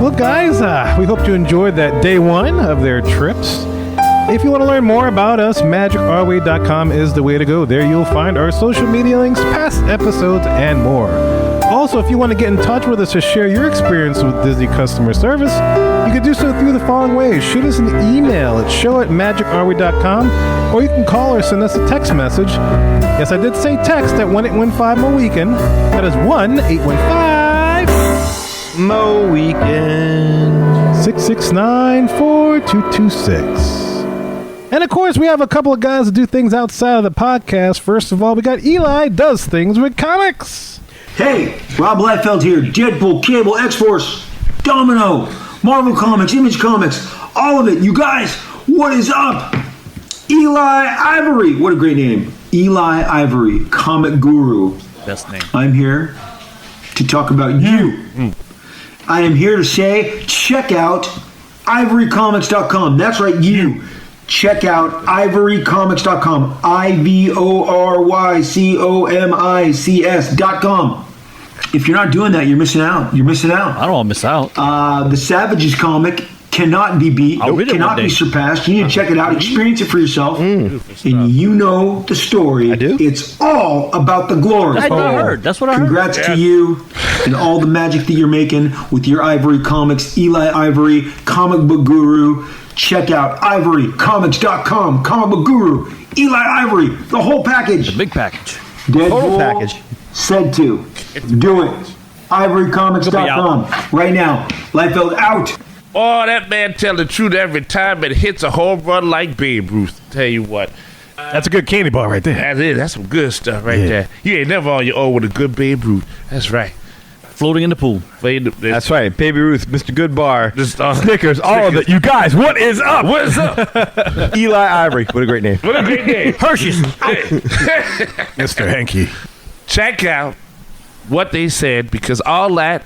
S2: Well, guys, we hope you enjoyed that day one of their trips. If you want to learn more about us, magicourway.com is the way to go. There you'll find our social media links, past episodes, and more. Also, if you want to get in touch with us to share your experience with Disney customer service, you can do so through the following ways. Shoot us an email at show@magicourway.com, or you can call or send us a text message. Yes, I did say text at 1-815-MO-WEEKEND. That is 1-815-MO-WEEKEND. 669-4226. And of course, we have a couple of guys that do things outside of the podcast. First of all, we got Eli Does Things with Comics.
S9: Hey, Rob Liefeld here. Deadpool, Cable, X-Force, Domino, Marvel Comics, Image Comics, all of it. You guys, what is up? Eli Ivory. What a great name. Eli Ivory, comic guru.
S7: Best name.
S9: I'm here to talk about you. I am here to say, check out ivorycomics.com. That's right, you. Check out ivorycomics.com. ivorycomics.com. If you're not doing that, you're missing out.
S7: I don't want to miss out.
S9: The Savages comic Cannot be beat.
S7: I'll read it
S9: Cannot
S7: one day.
S9: be surpassed. You need to check it out. Experience it for yourself. And you know the story.
S3: I do.
S9: It's all about the glory.
S7: That's what I heard. That's what I heard.
S9: Congrats to you and all the magic that you're making with your Ivory Comics. Eli Ivory, comic book guru. Check out ivorycomics.com. Comic book guru. Eli Ivory. The whole package.
S7: Big package.
S9: Deadpool
S3: package.
S9: said to. Do it. ivorycomics.com. Right now. Liefeld out.
S5: Oh, that man tell the truth every time and hits a home run like Babe Ruth. Tell you what.
S2: That's a good candy bar right there.
S5: That's it. That's some good stuff right there. You ain't never on your own with a good Babe Ruth. That's right.
S7: Floating in the pool.
S3: That's right. Baby Ruth, Mr. Goodbar,
S5: Just,
S3: Snickers, all of it. You guys, what is up?
S5: What is up?
S3: Eli Ivory. What a great name.
S5: What a great day.
S7: Hershey's.
S2: Mr. Hanky.
S5: Check out what they said, because all that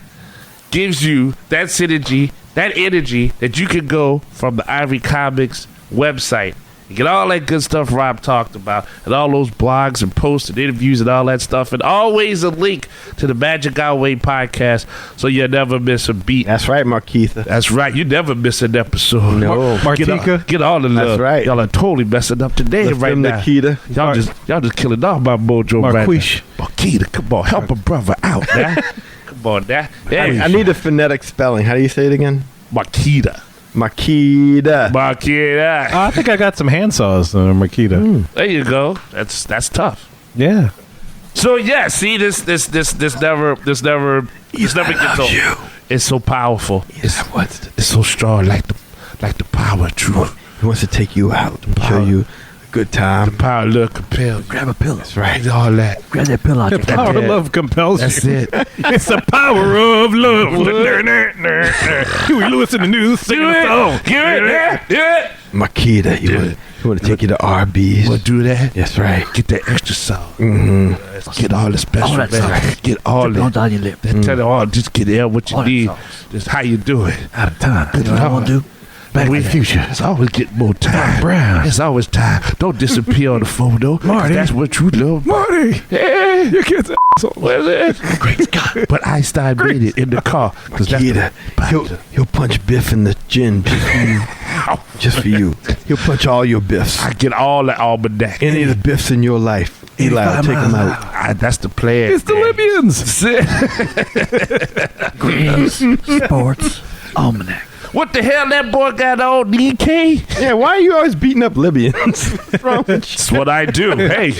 S5: gives you that synergy, that energy that you can go from the Ivory Comics website. You get all that good stuff Rob talked about, and all those blogs and posts and interviews and all that stuff, and always a link to the Magic Our Way podcast, so you never miss a beat.
S3: That's right, Markeitha.
S5: That's right. You never miss an episode.
S3: No.
S2: Martika.
S5: Get all the love.
S3: That's right.
S5: Y'all are totally messing up today
S3: Lift
S5: right
S3: them,
S5: now.
S3: Nikita.
S5: Y'all just killing off my mojo right now.
S2: Marquise.
S5: Marquita, come on, help a brother out, man. Come on, now.
S3: I need a phonetic spelling. How do you say it again?
S5: Marquita.
S3: Makita.
S5: Marquita.
S2: I think I got some handsaws, Makita.
S5: There you go. That's tough.
S2: Yeah.
S5: So yeah, see this never gets old. It's so powerful. It's so strong, like the power of truth.
S3: He wants to take you out and show you a good time.
S5: Power of love compels.
S7: Grab a pillow.
S3: That's right.
S5: All that.
S7: Grab that pillow out your
S2: Power
S5: it.
S2: of love compels
S5: That's
S2: you.
S5: it.
S2: It's the power of love. Huey Lewis in the news singing a song.
S5: Do it.
S3: Makita, you want to take you to RB's.
S5: We'll do that.
S3: That's right.
S5: Get that extra salt.
S3: Mm-hmm.
S5: Get all the special.
S7: All that
S5: man.
S7: sauce.
S5: Get all
S7: Don't
S5: that.
S7: down your lip.
S5: Tell them all. Just get there what you
S7: All that
S5: need.
S7: sauce.
S5: Just how you do it.
S2: Out of time.
S7: You know what I want to do?
S2: Back to the future.
S5: It's always getting more time.
S2: Brown.
S5: It's always time. Don't disappear on the photo.
S2: Marty.
S5: That's what you love.
S2: Marty.
S5: Yeah.
S2: Your kid's an asshole.
S5: What is it?
S7: Great Scott.
S5: But Einstein made it in the car. Because
S3: Makita, he'll punch Biff in the chin just for you. He'll punch all your Biffs.
S5: I get all the almanac.
S3: Any of the Biffs in your life, Eli will take them out.
S5: That's the plan.
S2: It's the Libyans.
S7: Sports Almanac.
S5: What the hell that boy got on, DK?
S3: Yeah, why are you always beating up Libyans?
S5: That's what I do. Hey.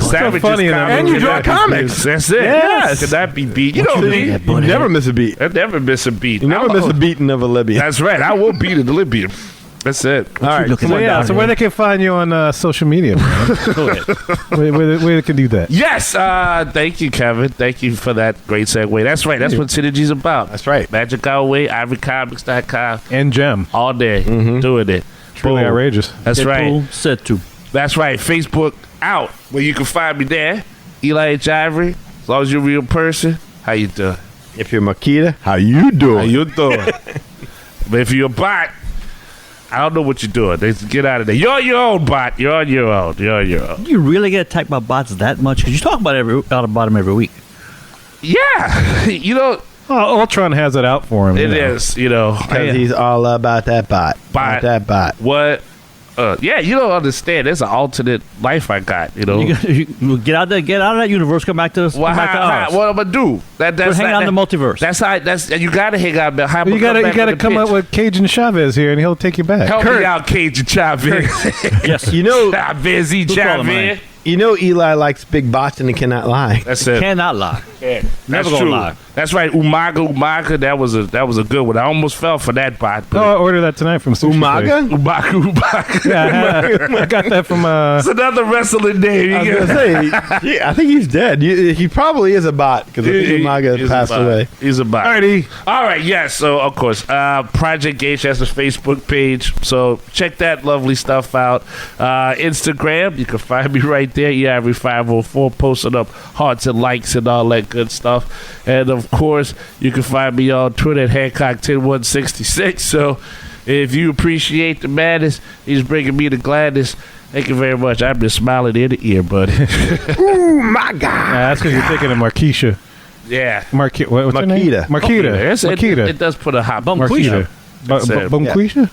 S5: Savages
S2: funny enough.
S5: comics
S3: And you
S5: cannot
S3: draw
S5: be
S3: comics.
S5: beat. That's it.
S2: Yes.
S5: Cannot be beat. You know me.
S3: You never miss a beat.
S5: I never miss a beat.
S3: You never miss a beating of a Libyan.
S5: That's right. I will beat a Libyan. That's it.
S3: All right.
S7: looking
S2: So
S7: at
S2: yeah,
S7: down
S2: so
S7: here?
S2: where they can find you on social media, man? where they can do that.
S5: Yes. Thank you, Kevin. Thank you for that great segue. That's right. That's what Synergy's about.
S3: That's right.
S5: Magic Our Way, ivorycomics.com.
S2: And Gem.
S5: All day. Doing it.
S2: Truly
S5: Boom.
S2: outrageous.
S5: That's right.
S7: Deadpool said to.
S5: That's right. Facebook out, where you can find me there. Eli H. Ivory. As long as you're a real person, how you doing?
S3: If you're Makita, how you doing?
S5: How you doing? But if you're a bot, I don't know what you're doing. Get out of there. You're on your own, bot. You're on your own. You're on your own.
S7: Do you really get attacked by bots that much? Because you talk about them every week.
S5: Yeah. You know,
S2: Ultron has it out for him.
S5: it is. You know.
S3: Because he's all about that bot.
S5: Bot.
S3: About that bot.
S5: What? Yeah, you don't understand. There's an alternate life I got, you know.
S7: You get out there, get out of that universe, come back to us.
S5: Well,
S7: come back to ours.
S5: what I'm gonna do? That's
S7: hang out in the multiverse.
S5: That's how. You gotta hang out.
S2: You gotta come up with Cajun Chavez here, and he'll take you back.
S5: Help me out, Cajun Chavez.
S7: Yes.
S3: You know,
S5: Chavez,
S7: Who called him
S5: Chavez.
S3: you know Eli likes big bots and he cannot lie.
S5: That's it.
S7: Cannot lie.
S5: Yeah,
S7: Never
S5: that's
S7: gonna
S5: true.
S7: lie.
S5: That's right. Umaga. That was a good one. I almost fell for that bot.
S2: Oh, I ordered that tonight from Sushi
S3: Umaga?
S2: Place.
S5: Umaga.
S2: Yeah, I got that from.
S5: It's another wrestling name.
S3: I was going to say, I think he's dead. He probably is a bot because Umaga
S5: He's
S3: passed
S5: a bot.
S3: away.
S5: He's a bot.
S2: Alrighty.
S5: All right, yes. So, of course, Project Gage has a Facebook page. So, check that lovely stuff out. Instagram, you can find me right there. Yeah, every 504, posting up hearts and likes and all that good stuff. And, of course, you can find me on Twitter at Hancock10166. So, if you appreciate the madness, he's bringing me the gladness. Thank you very much. I'm just smiling ear to ear, buddy.
S3: Ooh, my God.
S2: That's because you're thinking of Markeisha.
S5: Yeah.
S2: What's her name?
S3: Marquita.
S2: Marquita.
S5: It does put a hot
S2: Marquita. Bumquisha?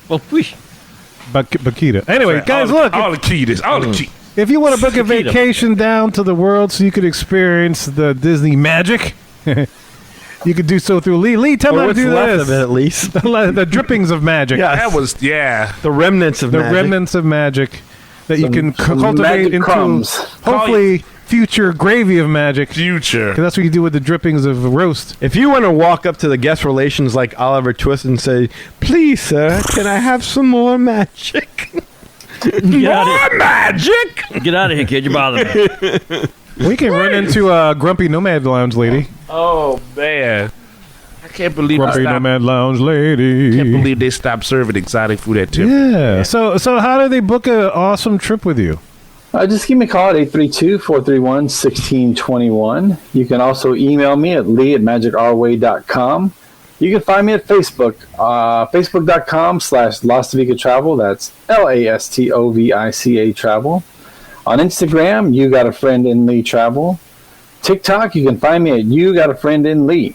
S2: Bakita. Anyway, guys, look.
S5: All the Ketas. All the Ketas.
S2: If you want to book a vacation down to the world so you could experience the Disney magic, you could do so through Lee. Lee, tell me how to do
S3: left
S2: this.
S3: of it, at least.
S2: The drippings of magic.
S3: Yeah.
S5: That was,
S3: The remnants of magic.
S2: The remnants of magic that you can cultivate into,
S8: crumbs.
S2: hopefully, future gravy of magic.
S5: future.
S2: 'Cause that's what you do with the drippings of roast.
S3: If you want to walk up to the guest relations like Oliver Twist and say, "Please, sir, can I have some more magic?"
S7: More
S3: magic!
S7: Get out of here, kid. You're bothering me.
S2: We can run into Grumpy Nomad Lounge lady.
S5: Oh, man. I can't believe
S2: Grumpy Nomad Lounge lady.
S5: Can't believe they stopped serving exotic food at Tip.
S2: Yeah. So how do they book an awesome trip with you?
S8: Just give me a call at 832-431-1621. You can also email me at lee@magicourway.com. You can find me at Facebook, facebook.com/Lastovica Travel. That's LASTOVICA Travel. On Instagram, You Got a Friend in Lee Travel. TikTok, you can find me at You Got a Friend in Lee.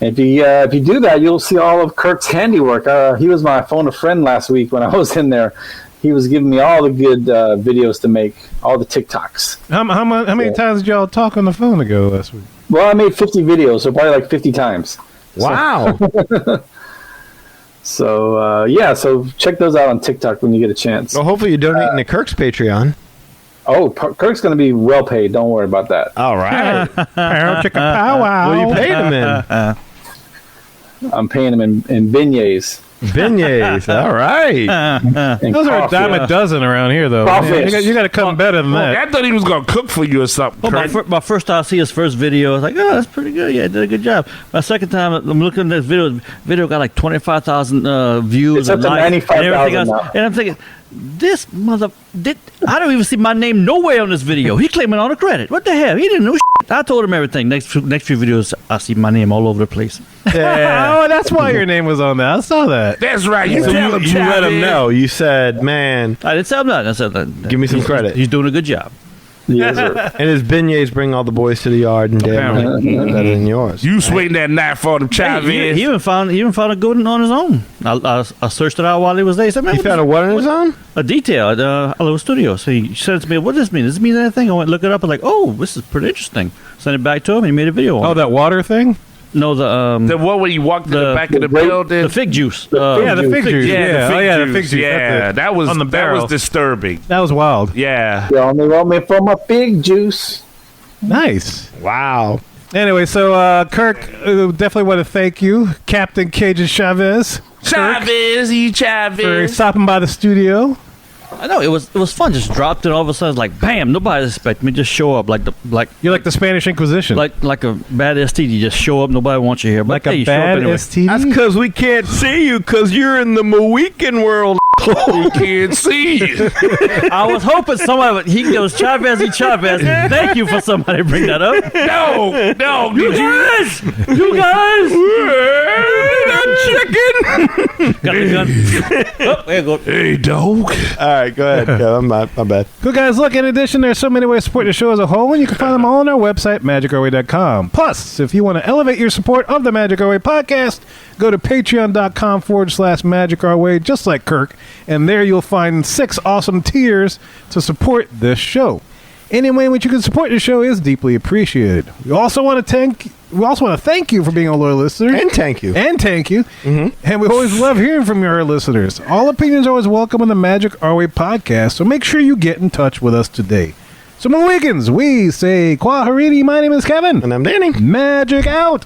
S8: And if you do that, you'll see all of Kirk's handiwork. He was my phone a friend last week when I was in there. He was giving me all the good videos to make, all the TikToks.
S2: How many times did y'all talk on the phone ago last week?
S8: Well, I made 50 videos, so probably like 50 times.
S3: Wow.
S8: So check those out on TikTok when you get a chance.
S3: Well, hopefully you're donating to Kirk's Patreon.
S8: Oh, Kirk's going to be well paid. Don't worry about that.
S3: All right.
S2: Powwow.
S3: Well, you paid him in.
S8: I'm paying him in beignets.
S3: Beignets. All right.
S8: And
S2: Those are a
S8: coffee.
S2: dime a dozen around here, though.
S8: Crawfish.
S2: You got to come better than that.
S5: I thought he was going to cook for you or something.
S7: Well, my first time I see his first video, I was like, oh, that's pretty good. Yeah, did a good job. My second time, I'm looking at this video got like 25,000 views.
S8: It's up to
S7: likes
S8: 95,000 now.
S7: And I'm thinking, this I don't even see my name nowhere on this video. He claiming all the credit. What the hell? He didn't know shit. I told him everything. Next few videos, I see my name all over the place.
S2: Oh, that's why your name was on there. I saw that.
S5: That's right. You
S3: So
S5: tell him,
S3: you let him
S5: Chavez.
S3: know. You said, "Man,
S7: I didn't tell him that. I said,
S3: give me some credit."
S7: He's doing a good job.
S8: Yes, sir.
S3: And his beignets bring all the boys to the yard and damn better than yours.
S5: You swing that knife for them, Chavez.
S7: He even found a good one on his own. I searched it out while he was there. He said, man,
S3: He found a what on his own?
S7: a detail at Hello Studio. So he said to me, what does this mean? Does this mean anything? I went look it up. I was like, oh, this is pretty interesting. Sent it back to him and he made a video on
S2: Oh,
S7: it.
S2: that water thing?
S7: No,
S5: The one where you walked to the back of the building.
S7: the fig juice.
S2: Yeah, the fig juice.
S5: Yeah,
S2: The fig juice.
S5: Yeah,
S2: That's it.
S5: that was
S2: on the barrel.
S5: That was disturbing.
S2: That was wild.
S5: Yeah.
S8: You only want me for my fig juice.
S2: Nice.
S3: Wow.
S2: Anyway, so Kirk, definitely want to thank you, Captain Cajun Chavez,
S5: Chavez,
S2: for
S5: Chavez.
S2: stopping by the studio.
S7: I know it was fun. Just dropped it all of a sudden, like bam! Nobody expected me. Just show up like
S2: You're like the Spanish Inquisition.
S7: like a bad STD. You just show up. Nobody wants you here. But
S2: like
S7: hey,
S2: a
S7: you show up
S2: bad
S7: anyway.
S2: STD.
S3: That's because we can't see you because you're in the Mohican world.
S5: We can't see you.
S7: I was hoping somebody he goes Chavez. Thank you for somebody to bring that up.
S5: No.
S7: You guys,
S3: Chicken.
S7: got the gun. Oh, there you go.
S5: Hey, dog.
S3: All right, go ahead. Kev. My bad.
S2: Good guys, look, in addition, there's so many ways to support the show as a whole, and you can find them all on our website, magicourway.com. Plus, if you want to elevate your support of the Magic Our Way podcast, go to patreon.com/magicourway, just like Kirk, and there you'll find 6 awesome tiers to support this show. Any way in which you can support the show is deeply appreciated. We also want to thank you for being a loyal listener.
S3: And thank you.
S2: And thank you. And we always love hearing from your listeners. All opinions are always welcome on the Magic Our Way podcast, so make sure you get in touch with us today. So, Mohicans, we say Kwaharini. My name is Kevin.
S3: And I'm Danny.
S2: Magic out.